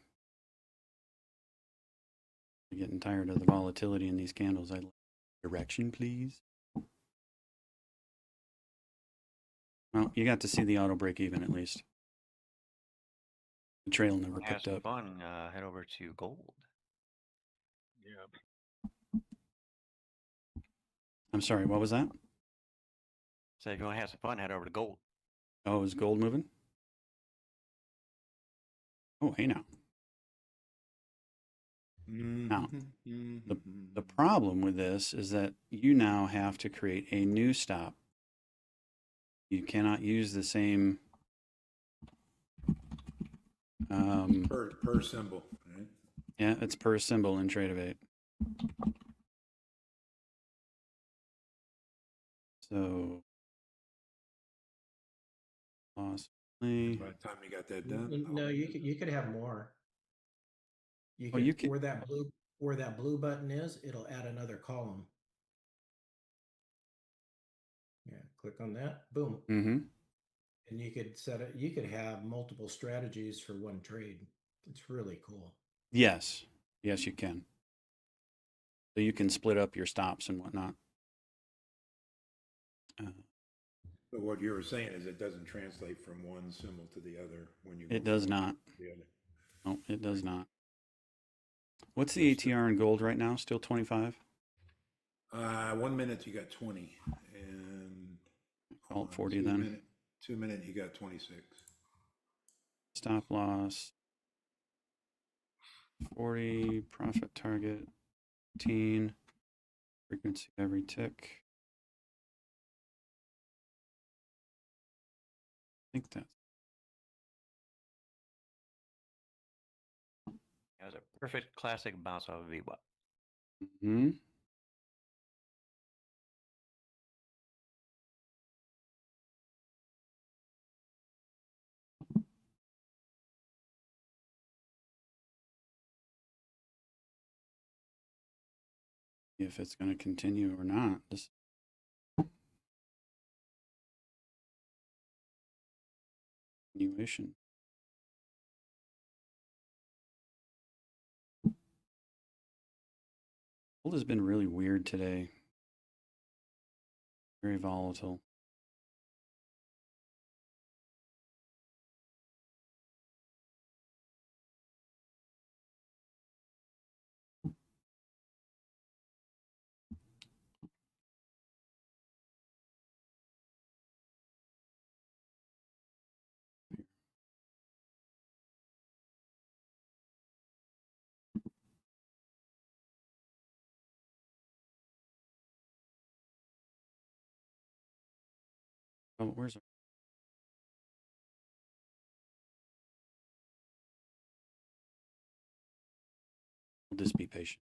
I'm getting tired of the volatility in these candles. I'd like direction, please. Well, you got to see the auto break even at least. The trail never Have picked some up. fun. Head over to gold. Yeah. I'm sorry, what was that? So if you want to have some fun, head over to gold. Oh, is gold moving? Oh, hey now. Now, the problem with this is that you now have to create a new stop. You cannot use the same per symbol, right? yeah, it's per symbol in Tradeovate. So possibly By the time you got that done, No, you could have more. You Oh, could, you could- where that blue button is, it'll add another column. Yeah, click on that. Boom. mm-hmm. And you could set it. You could have multiple strategies for one trade. It's really cool. Yes. Yes, you can. So you can split up your stops and whatnot. but what you were saying is it doesn't translate from one symbol to the other when you. It go does from not. the other. No, it does not. What's the ATR in gold right now? Still 25? 1 minute you got 20, and Call it 40 then. 2 minute you got 26. Stop loss 40, profit target 15, frequency every tick. I think that's It was a perfect classic bounce off of VWAP. mm-hmm. If it's going to continue or not. This continuation. Gold has been really weird today. Very volatile. Oh, where's our... We'll just be patient.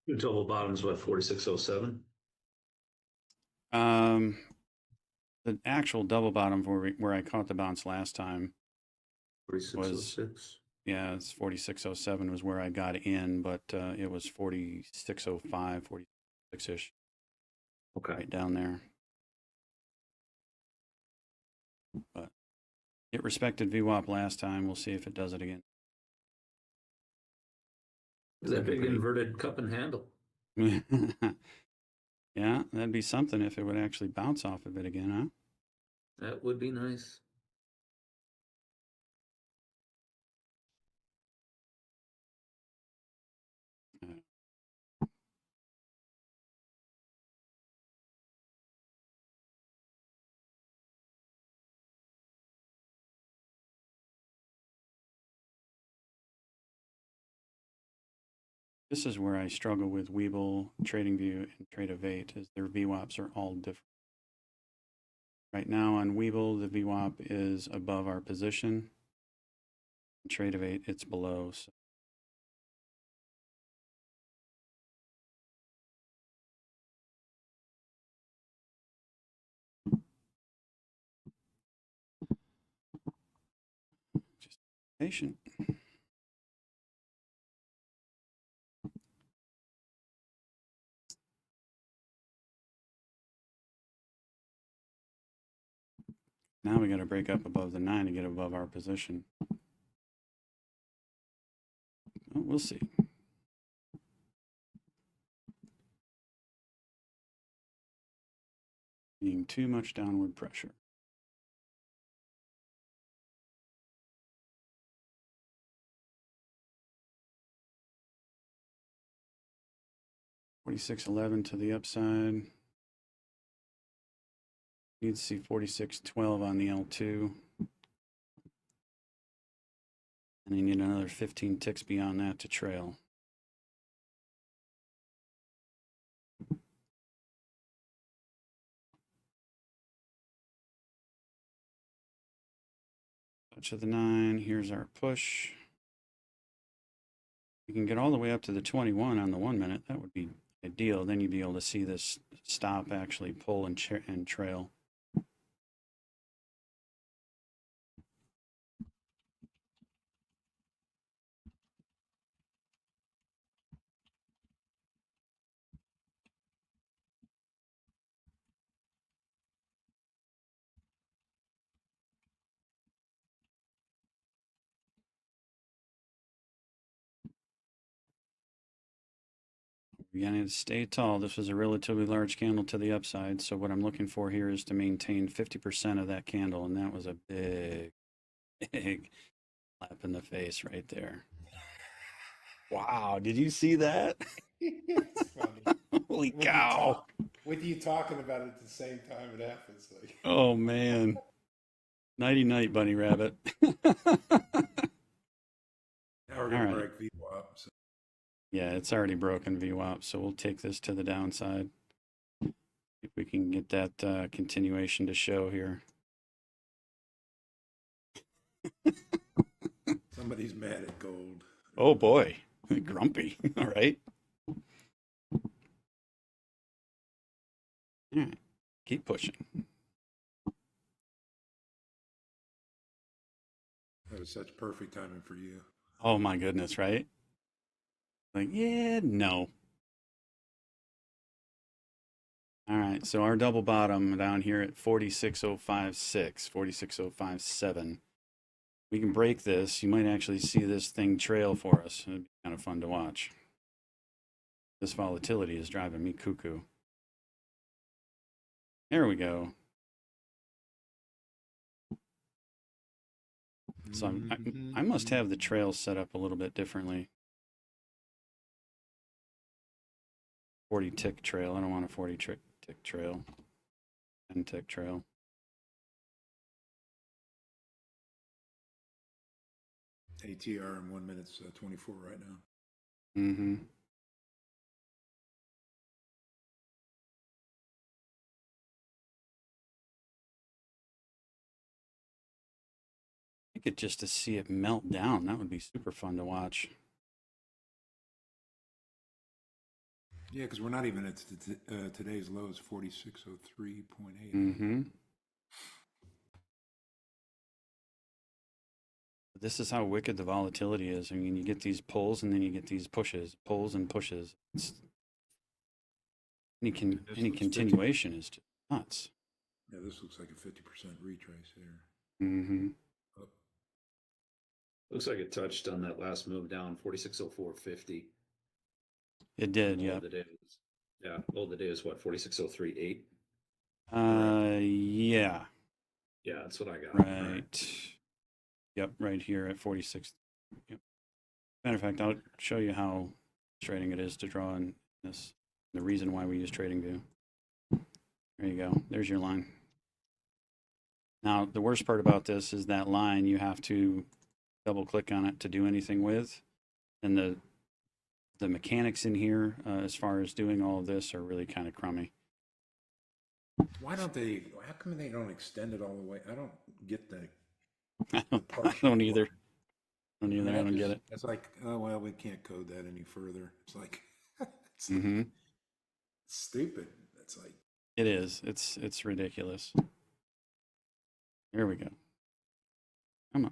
Your double bottom's what, 4607? The actual double bottom where I caught the bounce last time 4606. yeah, it's 4607 was where I got in, but it was 4605, 46-ish, Okay. right down there. But it respected VWAP last time. We'll see if it does it again. That big Pretty- inverted cup and handle. Yeah, that'd be something if it would actually bounce off of it again, huh? That would be nice. This is where I struggle with Weeble, TradingView, and Trade of 8, is their VWAPs are all different. Right now on Weeble, the VWAP is above our position. In Trade of 8, it's below. So just be patient. Now we got to break up above the 9 to get above our position. Well, we'll see. Being too much downward pressure. $46.11 to the upside. Need to see $46.12 on the L2. And you need another 15 ticks beyond that to trail. Touch of the 9. Here's our push. We can get all the way up to the 21 on the 1 minute. That would be ideal. Then you'd be able to see this stop actually pull and trail. We're going to stay tall. This was a relatively large candle to the upside. So what I'm looking for here is to maintain 50% of that candle. And that was a big, big slap in the face right there. Wow. Did you see that? It's funny. Holy With you cow. talk- With you talking about it at the same time it happens. Like, Oh, man. Nighty night, bunny rabbit. now we're going All to right. break VWAP. So Yeah, it's already broken VWAP, so we'll take this to the downside. If we can get that continuation to show here. somebody's mad at gold. Oh boy, grumpy. All right. All right, keep pushing. That was such perfect timing for you. Oh my goodness, right? Like, yeah, no. All right, so our double bottom down here at 46.056, 46.057. We can break this. You might actually see this thing trail for us. It'd be kind of fun to watch. This volatility is driving me cuckoo. There we go. So I must have the trails set up a little bit differently. 40 tick trail. I don't want a 40 tick trail. 10 tick trail. ATR in 1 minute 24 right now. Mm-hmm. I could just to see it melt down. That would be super fun to watch. Yeah, because we're not even at today's low is 4603.8. Mm-hmm. This is how wicked the volatility is. I mean, you get these pulls and then you get these pushes, pulls and pushes. Any continuation is just nuts. Yeah, this looks like a 50% retrace here. Mm-hmm. Looks like it touched on that last move down, 4604.50. It did, yeah. Low of the day is what, 4603.8? Yeah. Yeah, that's what I got. Right. Yep, right here at 46. Yep. Matter of fact, I'll show you how frustrating it is to draw in this. The reason why we use TradingView. There you go. There's your line. Now, the worst part about this is that line you have to double click on it to do anything with. And the mechanics in here, as far as doing all of this, are really kind of crummy. Why don't they, how come they don't extend it all the way? I don't get the I don't partial either. one. I don't either. I that don't get just- it. It's like, oh, well, we can't code that any further. It's like, it's Hmm. stupid. It's like, It is. It's ridiculous. There we go. Come on.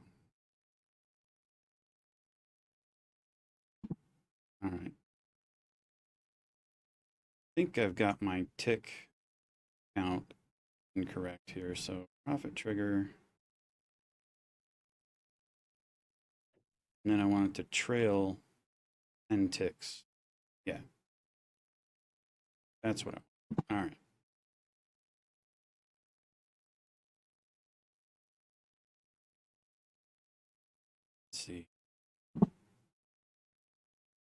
All right. I think I've got my tick count incorrect here. So profit trigger. And then I want it to trail 10 ticks. Yeah. That's what I want. All right. Let's see.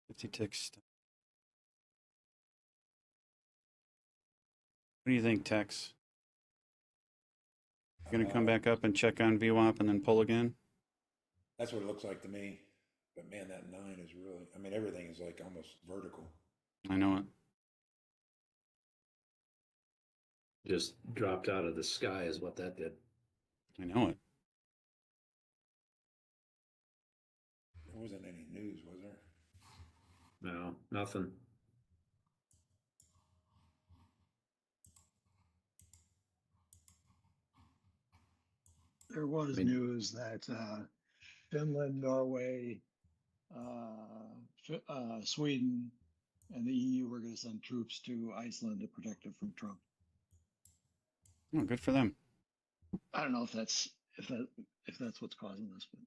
50 ticks. What do you think, Tex? You're going to come back up and check on VWAP and then pull again? that's what it looks like to me. But man, that 9 is really, I mean, everything is like almost vertical. I know it. Just dropped out of the sky is what that did. I know it. There wasn't any news, was there? No, nothing. There was mean- news that Finland, Norway, Sweden, and the EU were going to send troops to Iceland to protect it from Trump. Oh, good for them. I don't know if that's what's causing this, but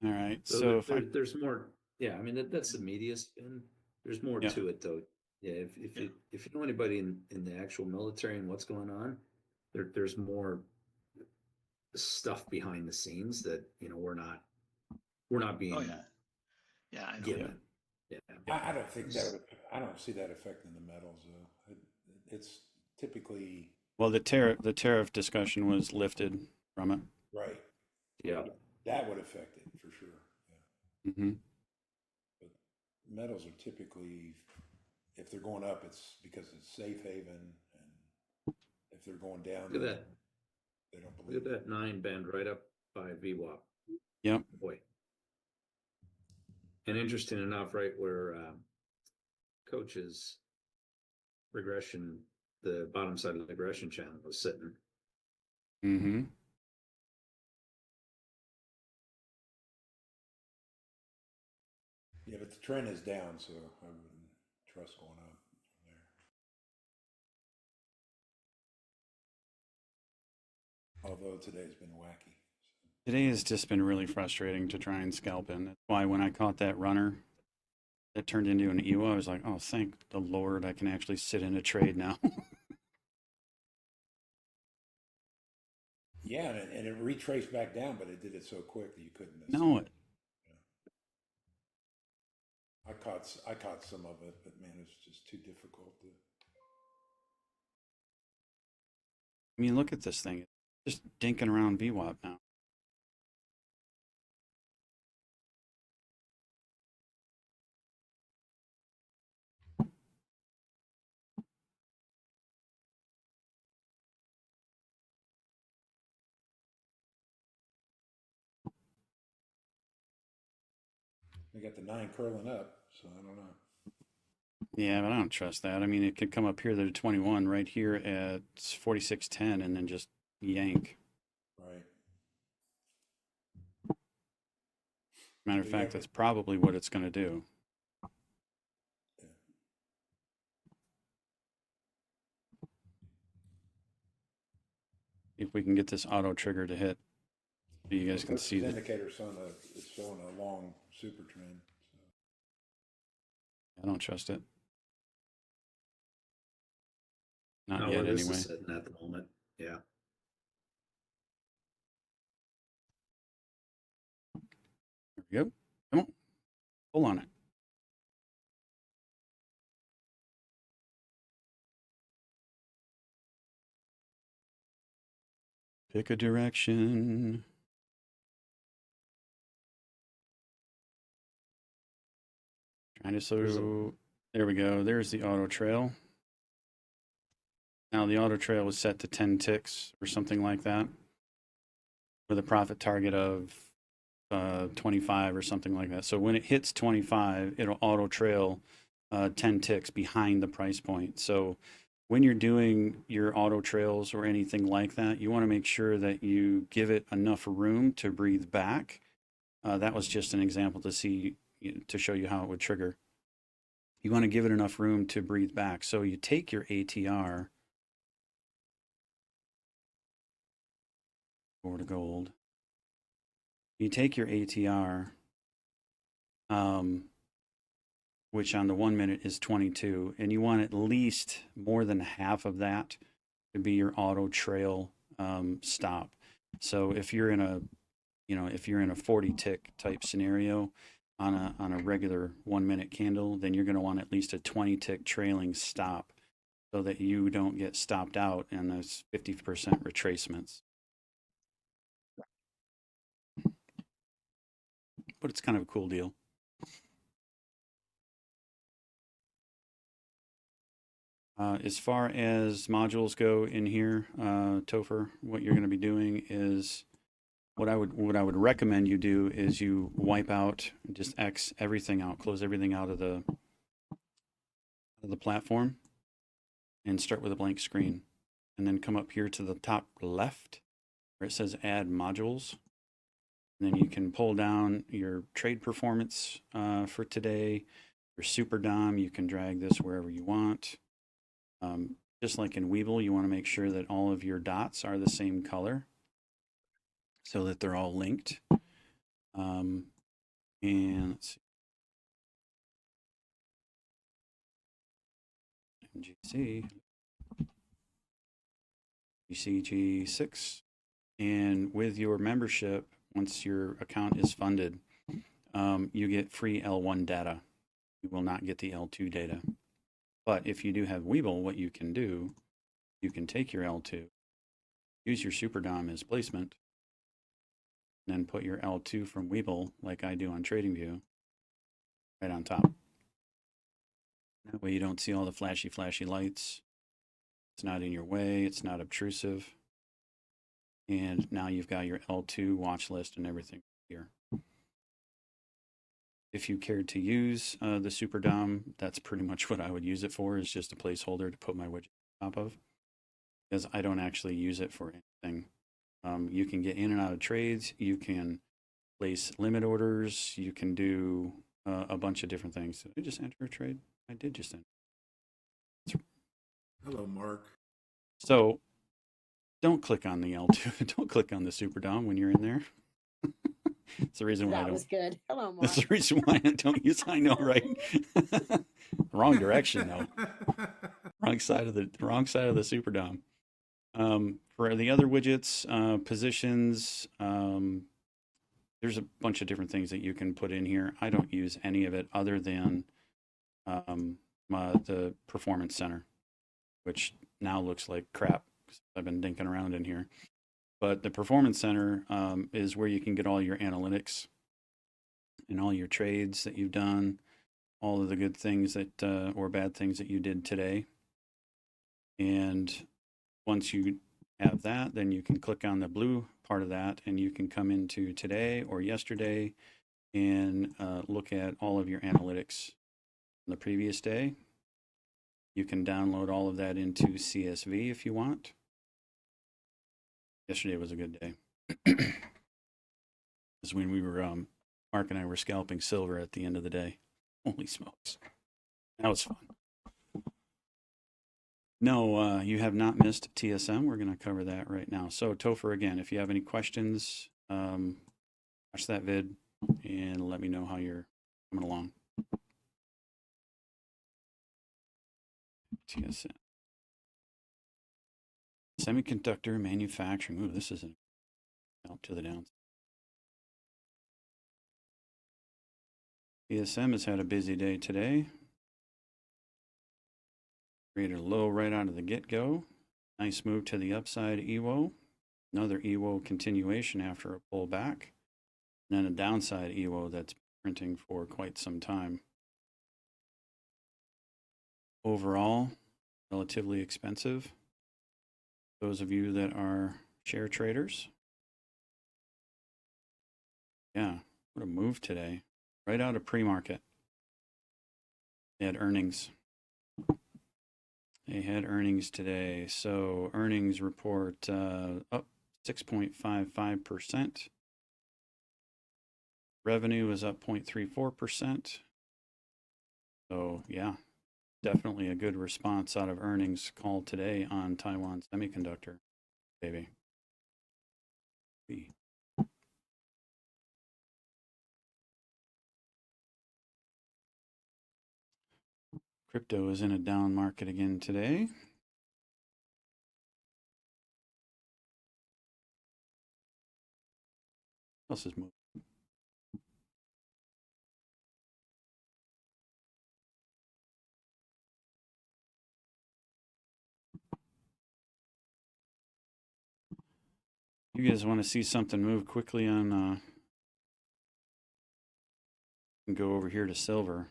All right. So, So if there's more. Yeah, I mean that's the media spin. There's more Yeah. to it though. Yeah, if you know anybody in the actual military and what's going on, there's more stuff behind the scenes that we're not being oh yeah, I know. given. Yeah. I don't think that would, I don't see that affecting the metals though. It's typically, well, the tariff discussion was lifted from it. right. Yeah. That would affect it for sure. Yeah. Hmm. But metals are typically, if they're going up, it's because it's safe haven, and if they're going down, Look at that. they don't Look believe at it. that 9 bend right up by VWAP. Yep. Boy. And interesting enough, right where coach's regression, the bottom side of the regression channel was sitting. Hmm. Yeah, but the trend is down, so I wouldn't trust going up from there. Although today's been wacky. Today has just been really frustrating to try and scalp in. That's why when I caught that runner that turned into an EWA, I was like, oh, thank the Lord, I can actually sit in a trade now. Yeah, and it retraced back down, but it did it so quick that you couldn't miss know it. it. I caught some of it, but man, it's just too difficult to. I mean, look at this thing. It's just dinking around VWAP now. We got the 9 curling up, so I don't know. Yeah, but I don't trust that. I mean, it could come up here to the 21 right here at 46.10 and then just yank. Right. Matter of Yeah, fact, but- that's probably what it's going to do. Yeah. If we can get this auto trigger to hit, so you guys can see the that. indicator is showing a long super trend. So. I don't trust it. Not Not yet, where this anyway. is sitting at the moment. Yeah. There we go. Come on. Pull on it. Pick a direction. Trying to There's so there we go. There's the auto trail. Now the auto trail was set to 10 ticks or something like that, with a profit target of 25 or something like that. So when it hits 25, it'll auto trail 10 ticks behind the price point. So when you're doing your auto trails or anything like that, you want to make sure that you give it enough room to breathe back. That was just an example to show you how it would trigger. You want to give it enough room to breathe back. So you take your ATR over to gold. You take your ATR, which on the 1 minute is 22, and you want at least more than half of that to be your auto trail stop. So if you're in a 40 tick type scenario on a regular 1 minute candle, then you're going to want at least a 20 tick trailing stop so that you don't get stopped out in those 50% retracements. But it's kind of a cool deal. As far as modules go in here, Topher, what you're going to be doing is what I would recommend you do is you wipe out, just X everything out, close everything out of the platform, and start with a blank screen, and then come up here to the top left where it says Add Modules. And then you can pull down your trade performance for today, your Super Dom. You can drag this wherever you want. Just like in Weeble, you want to make sure that all of your dots are the same color so that they're all linked. And let's see. GCG6. And with your membership, once your account is funded, you get free L1 data. You will not get the L2 data. But if you do have Weeble, what you can do, you can take your L2, use your Super Dom as placement, and then put your L2 from Weeble, like I do on TradingView, right on top. That way you don't see all the flashy lights. It's not in your way. It's not obtrusive. And now you've got your L2 watch list and everything here. If you cared to use the Super Dom, that's pretty much what I would use it for, is just a placeholder to put my widget on top of, because I don't actually use it for anything. You can get in and out of trades. You can place limit orders. You can do a bunch of different things. Did I just enter a trade? I did just enter. Hello, Mark. So don't click on the L2. Don't click on the Super Dom when you're in there. It's the reason why That was good. Hello, Mark. That's the reason why I don't use. I know, right? Wrong direction, though. Wrong side of the Super Dom. For the other widgets, positions, there's a bunch of different things that you can put in here. I don't use any of it other than the Performance Center, which now looks like crap because I've been dinking around in here. But the Performance Center is where you can get all your analytics and all your trades that you've done, all of the good things that or bad things that you did today. And once you have that, then you can click on the blue part of that and you can come into today or yesterday and look at all of your analytics from the previous day. You can download all of that into CSV if you want. Yesterday was a good day. It's when we were, Mark and I were scalping silver at the end of the day. Holy smokes. That was fun. No, you have not missed TSM. We're going to cover that right now. So Topher, again, if you have any questions, watch that vid and let me know how you're coming along. TSM. Semiconductor manufacturing. Ooh, this isn't out to the downside. TSM has had a busy day today. Created a low right out of the get-go. Nice move to the upside EWO. Another EWO continuation after a pullback. And then a downside EWO that's printing for quite some time. overall, relatively expensive. Those of you that are share traders. Yeah, what a move today. Right out of pre-market. They had earnings. They had earnings today. So earnings report up 6.55%. Revenue is up 0.34%. So yeah, definitely a good response out of earnings call today on Taiwan Semiconductor, baby. Crypto is in a down market again today. What else is moving? You guys want to see something move quickly on go over here to silver.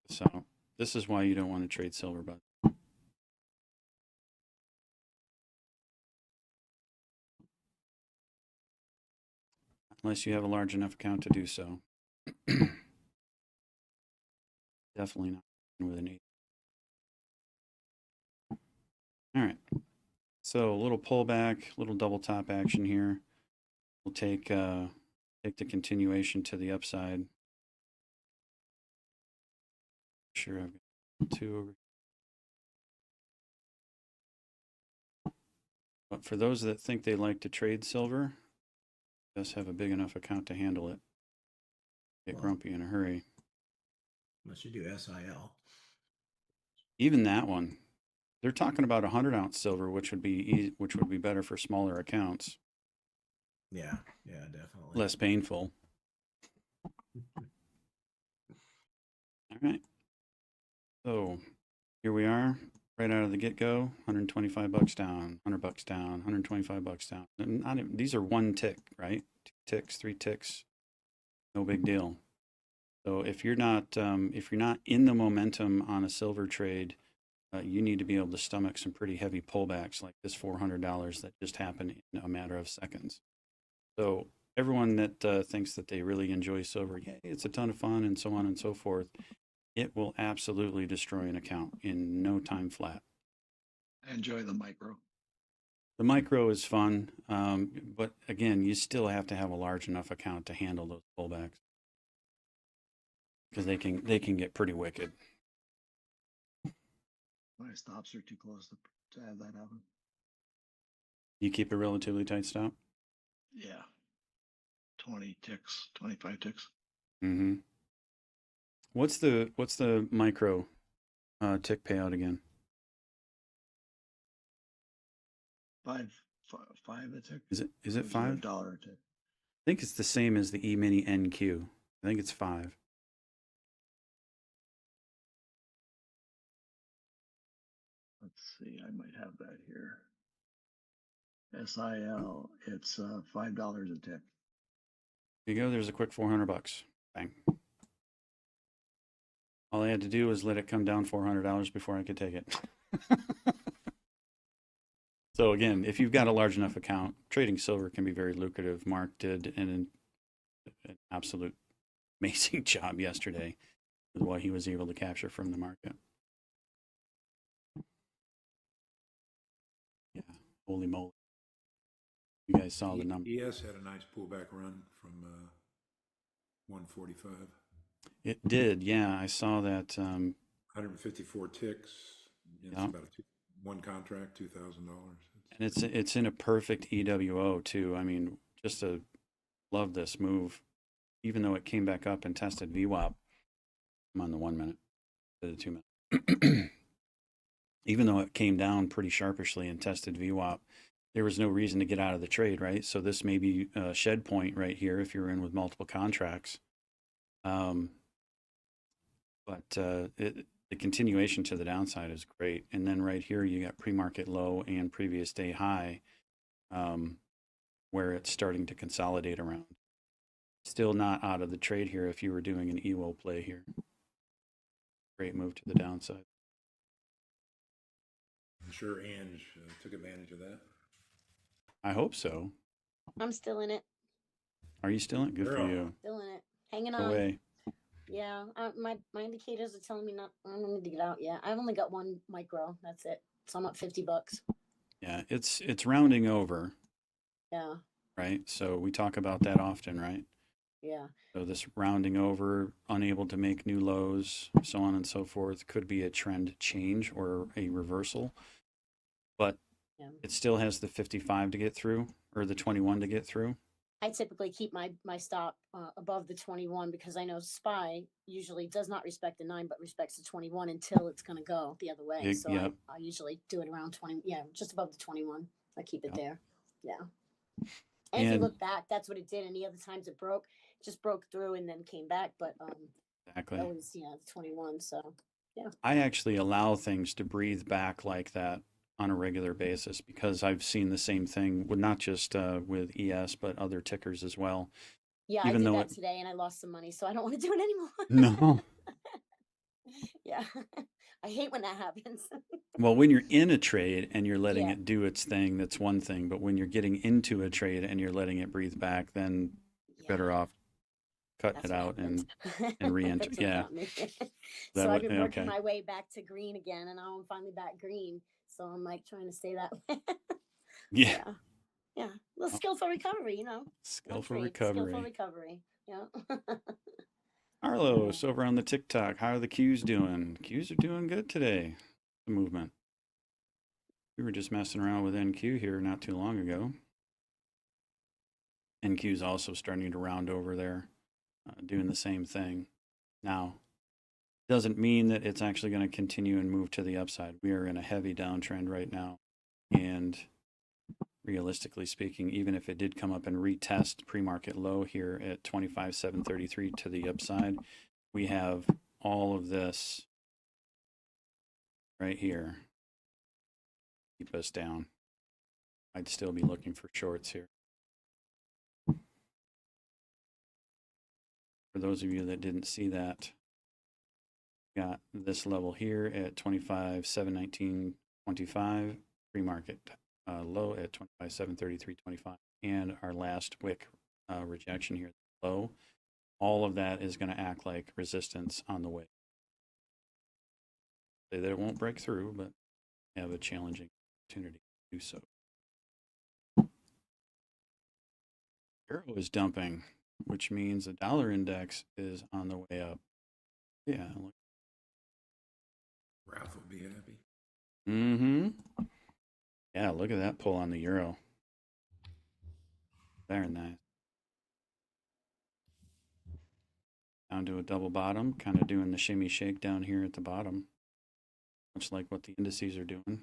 So this is why you don't want to trade silver, but unless you have a large enough account to do so. Definitely not with an 8. All right. So a little pullback, little double top action here. We'll take the continuation to the upside. Sure, I've got 2 over. But for those that think they like to trade silver, does have a big enough account to handle it. Get grumpy in a hurry. Unless you do SIL. Even that one, they're talking about 100-ounce silver, which would be better for smaller accounts. Yeah, definitely. Less painful. All right. So here we are, right out of the get-go. $125 down, $100 down, $125 down. And not even, these are one tick, right? 2 ticks, 3 ticks. No big deal. So if you're not in the momentum on a silver trade, you need to be able to stomach some pretty heavy pullbacks like this $400 that just happened in a matter of seconds. So everyone that thinks that they really enjoy silver, yeah, it's a ton of fun and so on and so forth, it will absolutely destroy an account in no time flat. Enjoy the micro. The micro is fun, but again, you still have to have a large enough account to handle those pullbacks because they can get pretty wicked. My stops are too close to have that happen. You keep a relatively tight stop? Yeah. 20 ticks, 25 ticks. Mm-hmm. What's the micro tick payout again? Five a tick. Is it Or $5? $1 a tick. I think it's the same as the E-mini NQ. I think it's 5. Let's see, I might have that here. SIL, it's $5 a tick. There you go. There's a quick $400. Bang. All I had to do was let it come down $400 before I could take it. So again, if you've got a large enough account, trading silver can be very lucrative. Mark did an absolute amazing job yesterday with what he was able to capture from the market. Yeah, holy moly. You guys saw the number. ES had a nice pullback run from 145. It did, yeah. I saw that. 154 ticks. It's yeah. about one contract, $2,000. And it's in a perfect EWO too. I mean, just to love this move, even though it came back up and tested VWAP. I'm on the 1 minute, the 2 minute. Even though it came down pretty sharpishly and tested VWAP, there was no reason to get out of the trade, right? So this may be a shed point right here if you're in with multiple contracts. The continuation to the downside is great. And then right here, you got pre-market low and previous day high, where it's starting to consolidate around. Still not out of the trade here if you were doing an EWO play here. Great move to the downside. sure Ange took advantage of that. I hope so. I'm still in it. Are you still in? Good for Girl. you. Still in it. Hanging No on. way. Yeah. My indicators are telling me not. I don't need to get out yet. I've only got one micro. That's it. So I'm at $50. Yeah, it's rounding over, Yeah. right? So we talk about that often, right? Yeah. So this rounding over, unable to make new lows, so on and so forth, could be a trend change or a reversal. But Yeah. it still has the 55 to get through, or the 21 to get through. I typically keep my stop above the 21 because I know SPY usually does not respect the 9, but respects the 21 until it's going to go the other way. So Yep. I usually do it around 20. Yeah, just above the 21. I keep it Yep. there. Yeah. And if you And look back, that's what it did. Any other times it broke, just broke through and then came back. But exactly. always, the 21. So yeah. I actually allow things to breathe back like that on a regular basis because I've seen the same thing with not just with ES but other tickers as well. Yeah, Even I did though that today and I lost some money, so I don't want to do it anymore. No. Yeah. I hate when that happens. Well, when you're in a trade and you're letting Yeah. it do its thing, that's one thing. But when you're getting into a trade and you're letting it breathe back, then you're better off cutting That's it what out happens. and re-enter. That's what Yeah. got me. That So what- I've been working okay. my way back to green again, and now I'm finally back green. So I'm like trying to stay that way. Yeah. Yeah. The skillful recovery, you know. One Skillful trade, recovery. Skillful recovery. Yeah. Carlos over on the TikTok. How are the Qs doing? Qs are doing good today. The movement. We were just messing around with NQ here not too long ago. NQ is also starting to round over there, doing the same thing. Now, doesn't mean that it's actually going to continue and move to the upside. We are in a heavy downtrend right now. And realistically speaking, even if it did come up and retest pre-market low here at 25,733 to the upside, we have all of this right here keep us down. I'd still be looking for shorts here. For those of you that didn't see that, got this level here at 25,719.25, pre-market low at 25,733.25, and our last wick rejection here low. All of that is going to act like resistance on the way. Say that it won't break through, but have a challenging opportunity to do so. Euro is dumping, which means the dollar index is on the way up. Yeah. Ralph will be happy. Mm-hmm. Yeah, look at that pull on the euro. Very nice. Down to a double bottom, kind of doing the shimmy shake down here at the bottom. Much like what the indices are doing.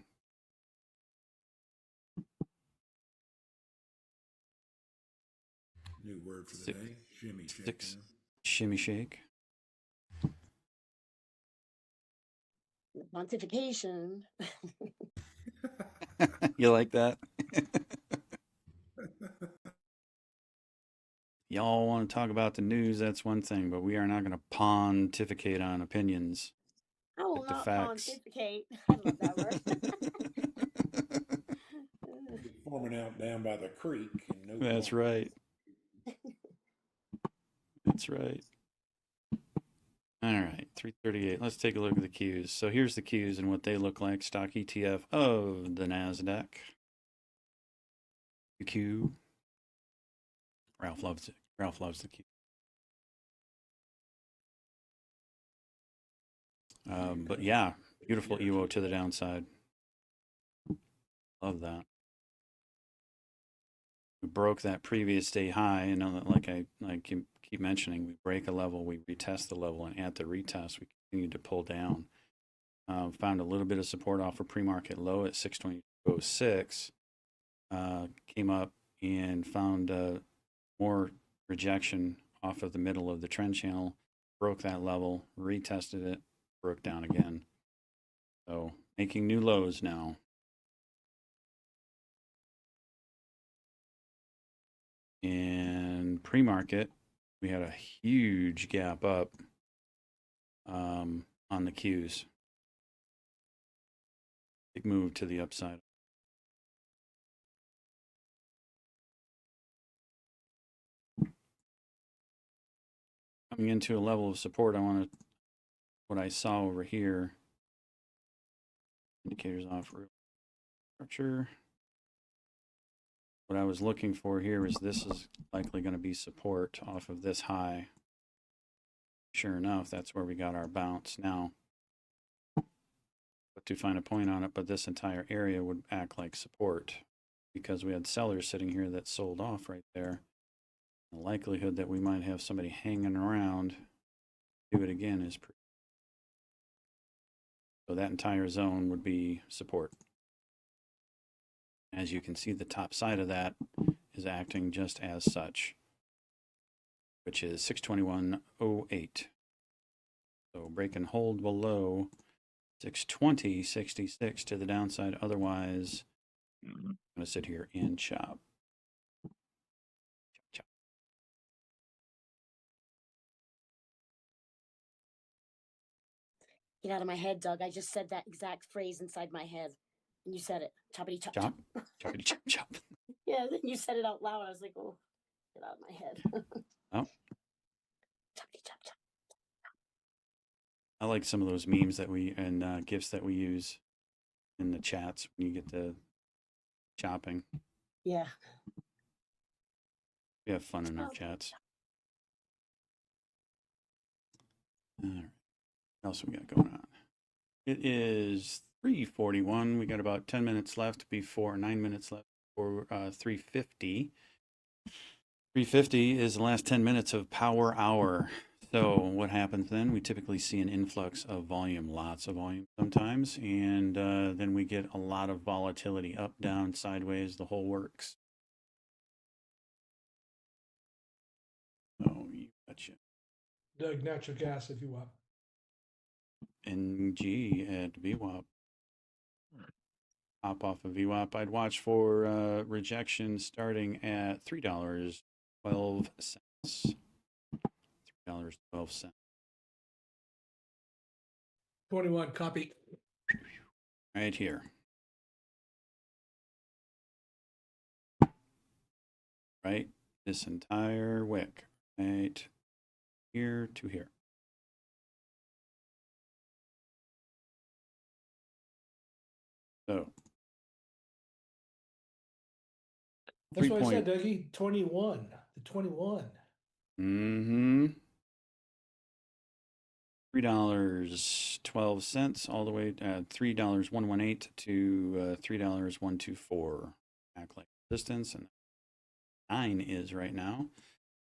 New word for the day. Shimmy shake. Shimmy shake. Pontification. You like that? Y'all want to talk about the news, that's one thing, but we are not going to pontificate on opinions. I will Get the not facts. pontificate. I love that word. Forming out down by the creek. And no That's corn. right. That's right. All right, 338. Let's take a look at the Qs. So here's the Qs and what they look like. Stock ETF of the NASDAQ. Q. Ralph loves it. Ralph loves the Q. But yeah, beautiful EWO to the downside. Love that. We broke that previous day high, and like I keep mentioning, we break a level, we retest the level, and at the retest, we continue to pull down. Found a little bit of support off a pre-market low at 622.06. Came up and found more rejection off of the middle of the trend channel, broke that level, retested it, broke down again. So making new lows now. In pre-market, we had a huge gap up on the Qs. Big move to the upside. Coming into a level of support, I want to, what I saw over here, indicators off real structure. What I was looking for here is this is likely going to be support off of this high. Sure enough, that's where we got our bounce. Now, but to find a point on it, but this entire area would act like support because we had sellers sitting here that sold off right there. The likelihood that we might have somebody hanging around do it again is pretty. So that entire zone would be support. As you can see, the top side of that is acting just as such, which is 621.08. So break and hold below 620.66 to the downside. Otherwise, I'm going to sit here and chop. Chop. Get out of my head, Doug. I just said that exact phrase inside my head. And you said it. Choppity chop. Chop. Choppity chop chop. Yeah, then you said it out loud. I was like, oh, get out of my head. Oh. Choppity chop chop. I like some of those memes that we and GIFs that we use in the chats when you get the chopping. Yeah. We have fun in our chats. All right. What else we got going on? It is 3:41. We got about 10 minutes left before 9 minutes left for 3:50. 3:50 is the last 10 minutes of power hour. So what happens then? We typically see an influx of volume, lots of volume sometimes, and then we get a lot of volatility, up, down, sideways, the whole works. Oh, you betcha. Doug, natural gas if you want. NG at VWAP. Hop off of VWAP. I'd watch for rejection starting at $3.12. $3.12. 21 copy. Right here. Right? This entire wick. Right here to here. So. That's what I said, Dougie. 21. The 21. Mm-hmm. $3.12 all the way at $3.118 to $3.124. Act like resistance, and 9 is right now.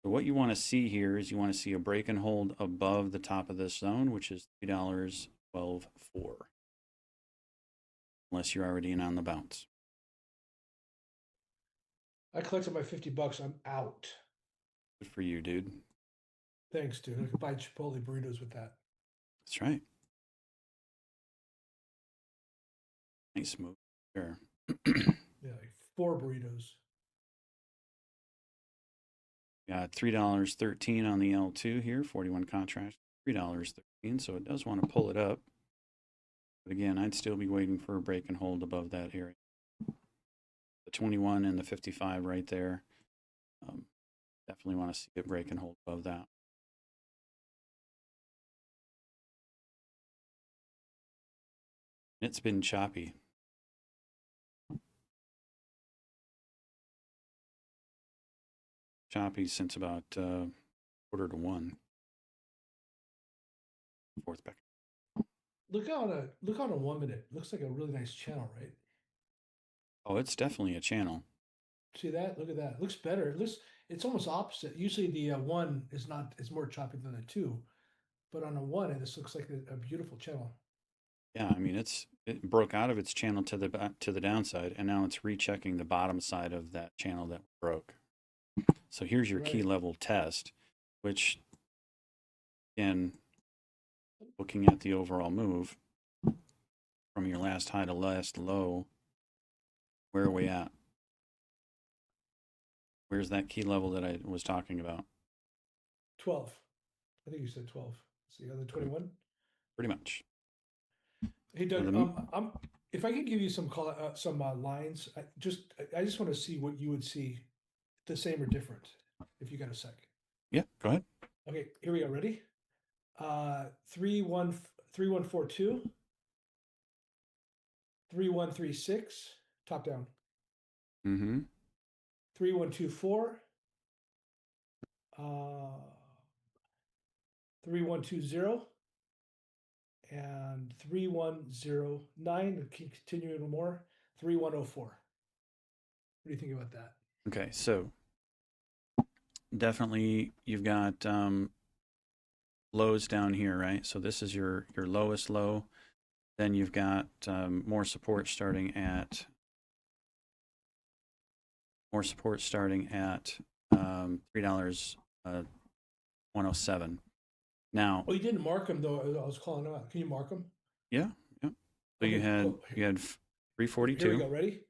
So what you want to see here is you want to see a break and hold above the top of this zone, which is $3.12.4. Unless you're already in on the bounce. I collected my $50. I'm out. Good for you, dude. Thanks, dude. I could buy Chipotle burritos with that. That's right. Nice move there. Yeah, like 4 burritos. Got $3.13 on the L2 here, 41 contracts, $3.13. So it does want to pull it up. But again, I'd still be waiting for a break and hold above that area. The 21 and the 55 right there. Definitely want to see it break and hold above that. It's been choppy. Choppy since about 1:45. Fourth back. Look on a 1 minute. Looks like a really nice channel, right? Oh, it's definitely a channel. See that? Look at that. It looks better. It's almost opposite. Usually the 1 is more choppy than the 2, but on a 1, this looks like a beautiful channel. Yeah, I mean it broke out of its channel to the downside, and now it's rechecking the bottom side of that channel that broke. So here's your key level test, which again, looking at the overall move from your last high to last low, where are we at? Where's that key level that I was talking about? 12. I think you said 12. See, on the 21? Pretty much. Hey Doug, the- if I could give you some lines, I just want to see what you would see, the same or different, if you got a sec. Yeah, go ahead. Okay, here we go. Ready? 3142, 3136, top down. Mm-hmm. 3124, 3120, and 3109. And continue a little more. 3104. What do you think about that? Okay, so definitely you've got lows down here, right? So this is your lowest low. Then you've got more support starting at $3 107. Now, Oh, you didn't mark them though. I was calling them out. Can you mark them? yeah. So Okay, you had cool. you had Here we 342. go. Ready?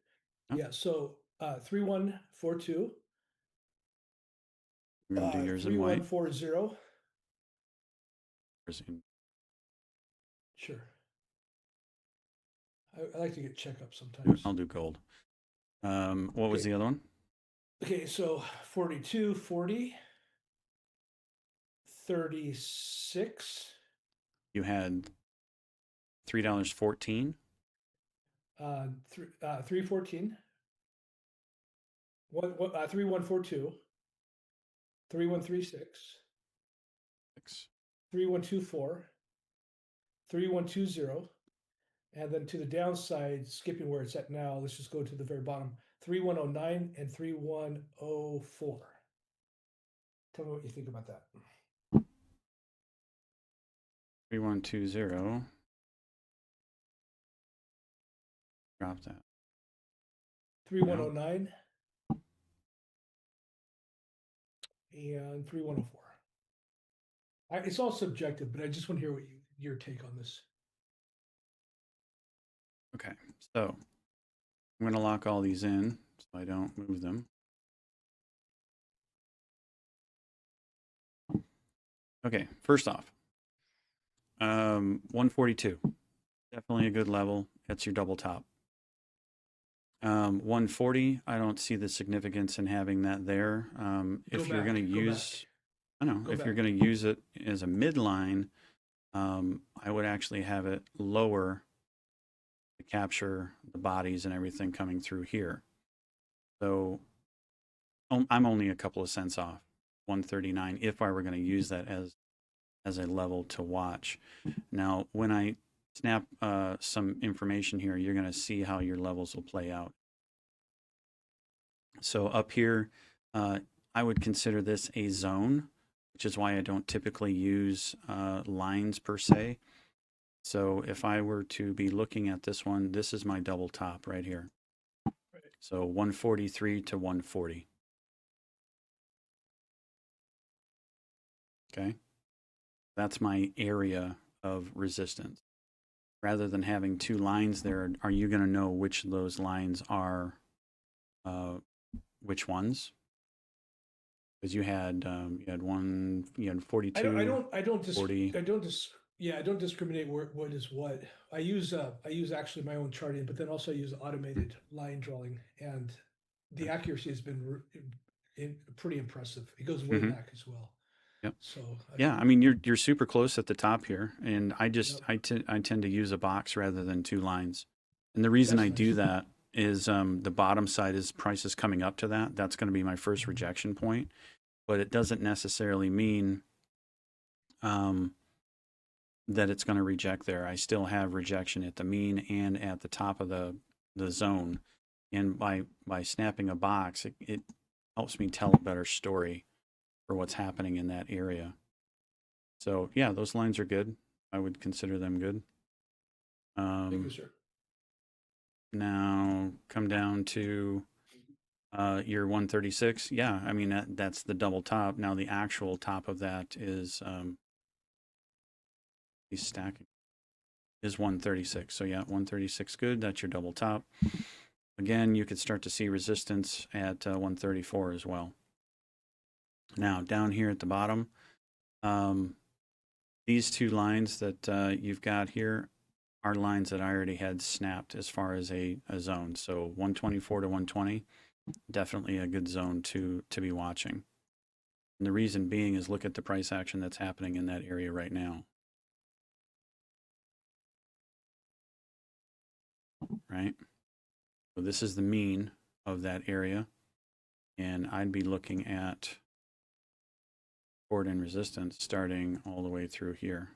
Yeah. Yeah. So 3142, We're gonna do yours in white. 3140. Yours in- Sure. I like to get checkups sometimes. I'll do gold. What was Okay. the other one? Okay, so 42, 40, 36, You had $3.14. 314, 3142, 3136, 3124, 3120, and then to the downside, skipping where it's at now, let's just go to the very bottom, 3109 and 3104. Tell me what you think about that. 3120. Drop that. 3109 and 3104. It's all subjective, but I just want to hear your take on this. Okay, so I'm gonna lock all these in so I don't move them. Okay, first off, 142, definitely a good level. That's your double top. 140, I don't see the significance in having that there. If you're going to use, I know, if you're going to use it as a midline, I would actually have it lower to capture the bodies and everything coming through here. So I'm only a couple of cents off 139 if I were going to use that as a level to watch. Now, when I snap some information here, you're going to see how your levels will play out. So up here, I would consider this a zone, which is why I don't typically use lines per se. So if I were to be looking at this one, this is my double top right here. So 143 to 140. Okay. That's my area of resistance. Rather than having two lines there, are you going to know which of those lines are which ones? Because you had 42. I don't discriminate what is what. I use actually my own charting, but then also I use automated line drawing, and the accuracy has been pretty impressive. It goes way back as well. Yep. So yeah, I mean you're super close at the top here, and I tend to use a box rather than two lines, and the reason I do that is the bottom side is prices coming up to that. That's going to be my first rejection point, but it doesn't necessarily mean that it's going to reject there. I still have rejection at the mean and at the top of the zone, and by snapping a box, it helps me tell a better story for what's happening in that area. So yeah, those lines are good. I would consider them good. thank you, sir. Now come down to your 136. Yeah, I mean that's the double top. Now the actual top of that is stacking is 136. So yeah, 136 good. That's your double top. Again, you could start to see resistance at 134 as well. Now down here at the bottom, these two lines that you've got here are lines that I already had snapped as far as a zone. So 124 to 120, definitely a good zone to be watching. And the reason being is look at the price action that's happening in that area right now. Right? So this is the mean of that area. And I'd be looking at support and resistance starting all the way through here.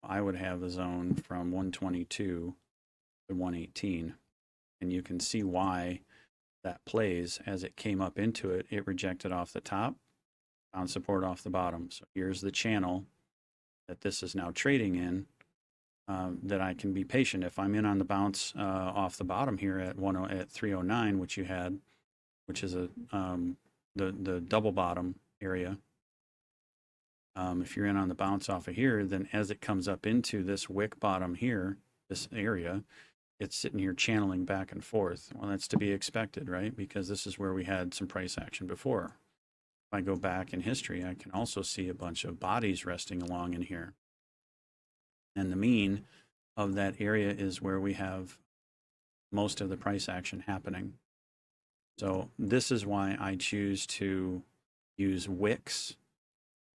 I would have a zone from 122 to 118. And you can see why that plays. As it came up into it, it rejected off the top, found support off the bottom. So here's the channel that this is now trading in, that I can be patient. If I'm in on the bounce off the bottom here at 309, which you had, which is the double bottom area. If you're in on the bounce off of here, then as it comes up into this wick bottom here, this area, it's sitting here channeling back and forth. Well, that's to be expected, right? Because this is where we had some price action before. If I go back in history, I can also see a bunch of bodies resting along in here. And the mean of that area is where we have most of the price action happening. So this is why I choose to use wicks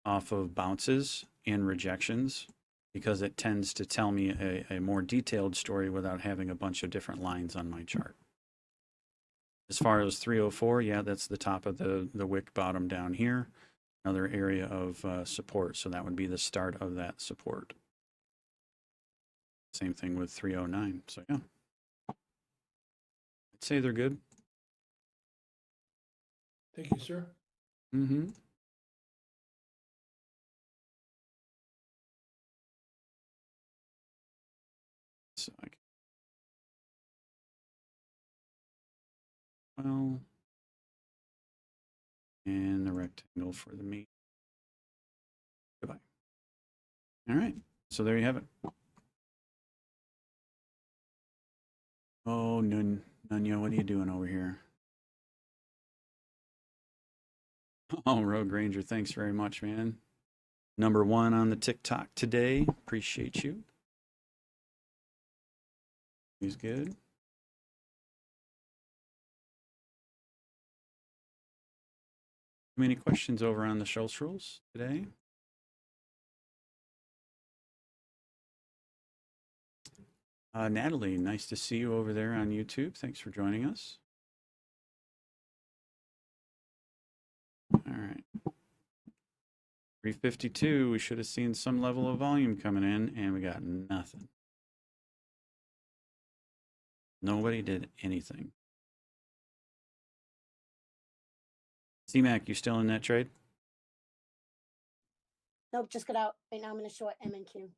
off of bounces and rejections, because it tends to tell me a more detailed story without having a bunch of different lines on my chart. As far as 304, yeah, that's the top of the wick bottom down here, another area of support. So that would be the start of that support. Same thing with 309. So yeah, I'd say they're good. Thank you, sir. Mm-hmm. So I can, well, and the rectangle for the meat. Goodbye. All right. So there you have it. Oh, Nunya, what are you doing over here? Oh, Rogue Ranger, thanks very much, man. Number 1 on the TikTok today. Appreciate you. He's good. Any questions over on the Schultz rules today? Natalie, nice to see you over there on YouTube. Thanks for joining us. All right. 352, we should have seen some level of volume coming in, and we got nothing. Nobody did anything. C-Mac, you still in that trade? Nope, just got out. Right now I'm in a short M and Q.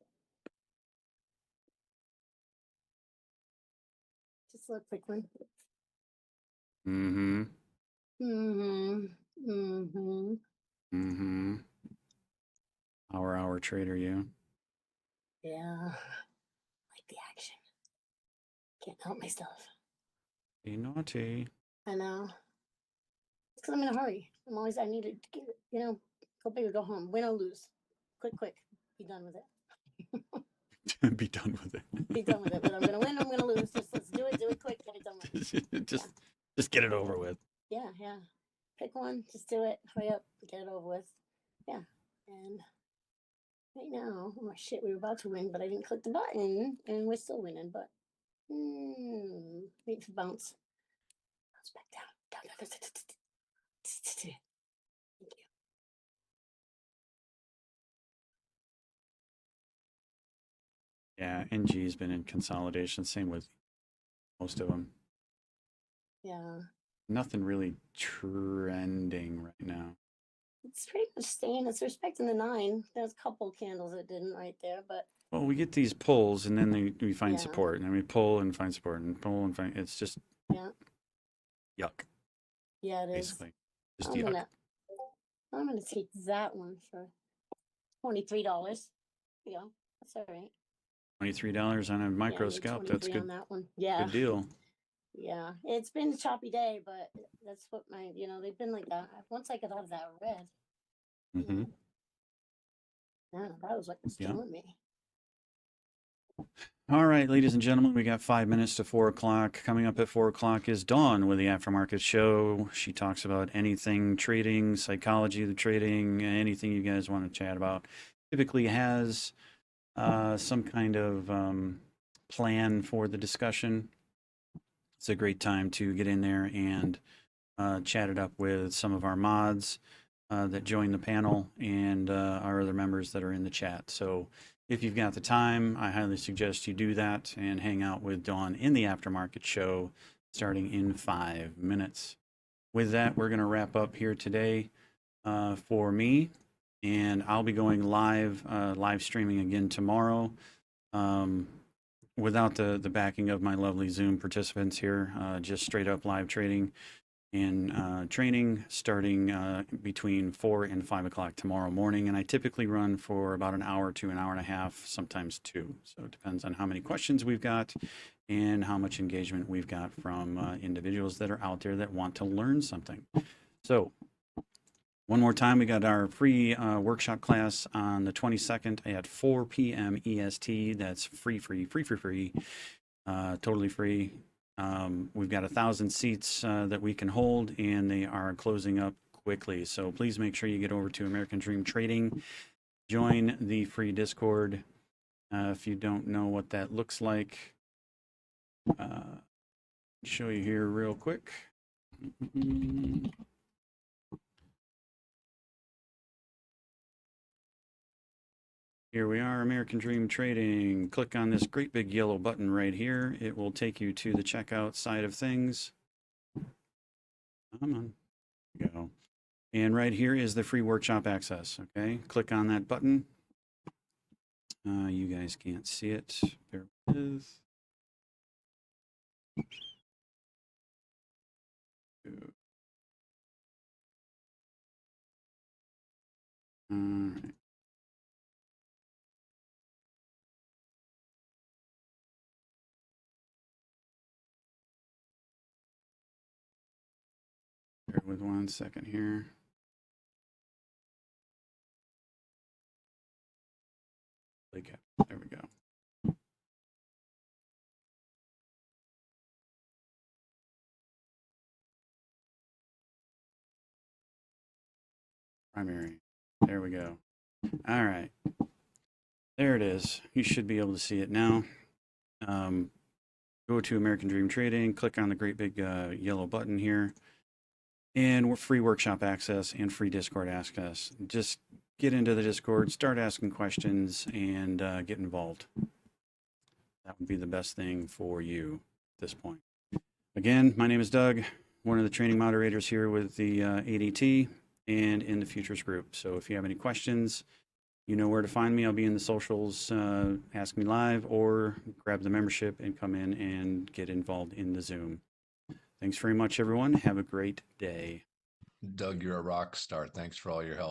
Just a quick one. Mm-hmm. Mm-hmm. Mm-hmm. Mm-hmm. Hour trader, you. Yeah. Like the action. Can't help myself. Be naughty. I know. It's because I'm in a hurry. I need to get, go big or go home. Win or lose. Quick. Be done with it. Be done with it. Be done with it. Whether I'm going to win or I'm going to lose. Just let's do it quick. Get it done with. Just get it over with. Yeah. Pick one. Just do it. Hurry up. Get it over with. Yeah. And right now, oh shit, we were about to win, but I didn't click the button, and we're still winning. But wait for bounce. Bounce back down. Thank you. Yeah, NG's been in consolidation. Same with most of them. Yeah. Nothing really trending right now. It's pretty much staying. It's respecting the 9. There's a couple candles that didn't right there, but. Well, we get these pulls, and then we find Yeah. support, and then we pull and find support, and pull and find. It's just yuck. Yeah, it is. Basically, just yuck. I'm gonna take that one for $23. There you go. That's all right. $23 on a micro scalp. That's good. On that one. Yeah. Good deal. Yeah, it's been a choppy day, but that's what they've been like that. Once I got out of that red, Mm-hmm. yeah, that was what was killing me. All right, ladies and gentlemen, we got 5 minutes to 4 o'clock. Coming up at 4 o'clock is Dawn with the Aftermarket Show. She talks about anything trading, psychology of the trading, anything you guys want to chat about. Typically has some kind of plan for the discussion. It's a great time to get in there and chat it up with some of our mods that join the panel and our other members that are in the chat. So if you've got the time, I highly suggest you do that and hang out with Dawn in the Aftermarket Show starting in 5 minutes. With that, we're going to wrap up here today for me, and I'll be going live streaming again tomorrow without the backing of my lovely Zoom participants here, just straight up live trading and training starting between 4 and 5 o'clock tomorrow morning. And I typically run for about an hour to an hour and a half, sometimes 2. So it depends on how many questions we've got and how much engagement we've got from individuals that are out there that want to learn something. So one more time, we got our free workshop class on the 22nd at 4 p.m. EST. That's free, totally free. We've got 1,000 seats that we can hold, and they are closing up quickly. So please make sure you get over to American Dream Trading, join the free Discord. If you don't know what that looks like, show you here real quick. Here we are, American Dream Trading. Click on this great big yellow button right here. It will take you to the checkout side of things. Come on. There we go. And right here is the free workshop access. Okay, click on that button. You guys can't see it. Bear with. All right. Bear with 1 second here. There we go. Primary. There we go. All right. There it is. You should be able to see it now. Go to American Dream Trading, click on the great big yellow button here, and we're free workshop access and free Discord access. Just get into the Discord, start asking questions, and get involved. That would be the best thing for you at this point. Again, my name is Doug, one of the training moderators here with the ADT and in the Futures group. So if you have any questions, you know where to find me. I'll be in the socials, ask me live, or grab the membership and come in and get involved in the Zoom. Thanks very much, everyone. Have a great day. Doug, you're a rock star. Thanks for all your help.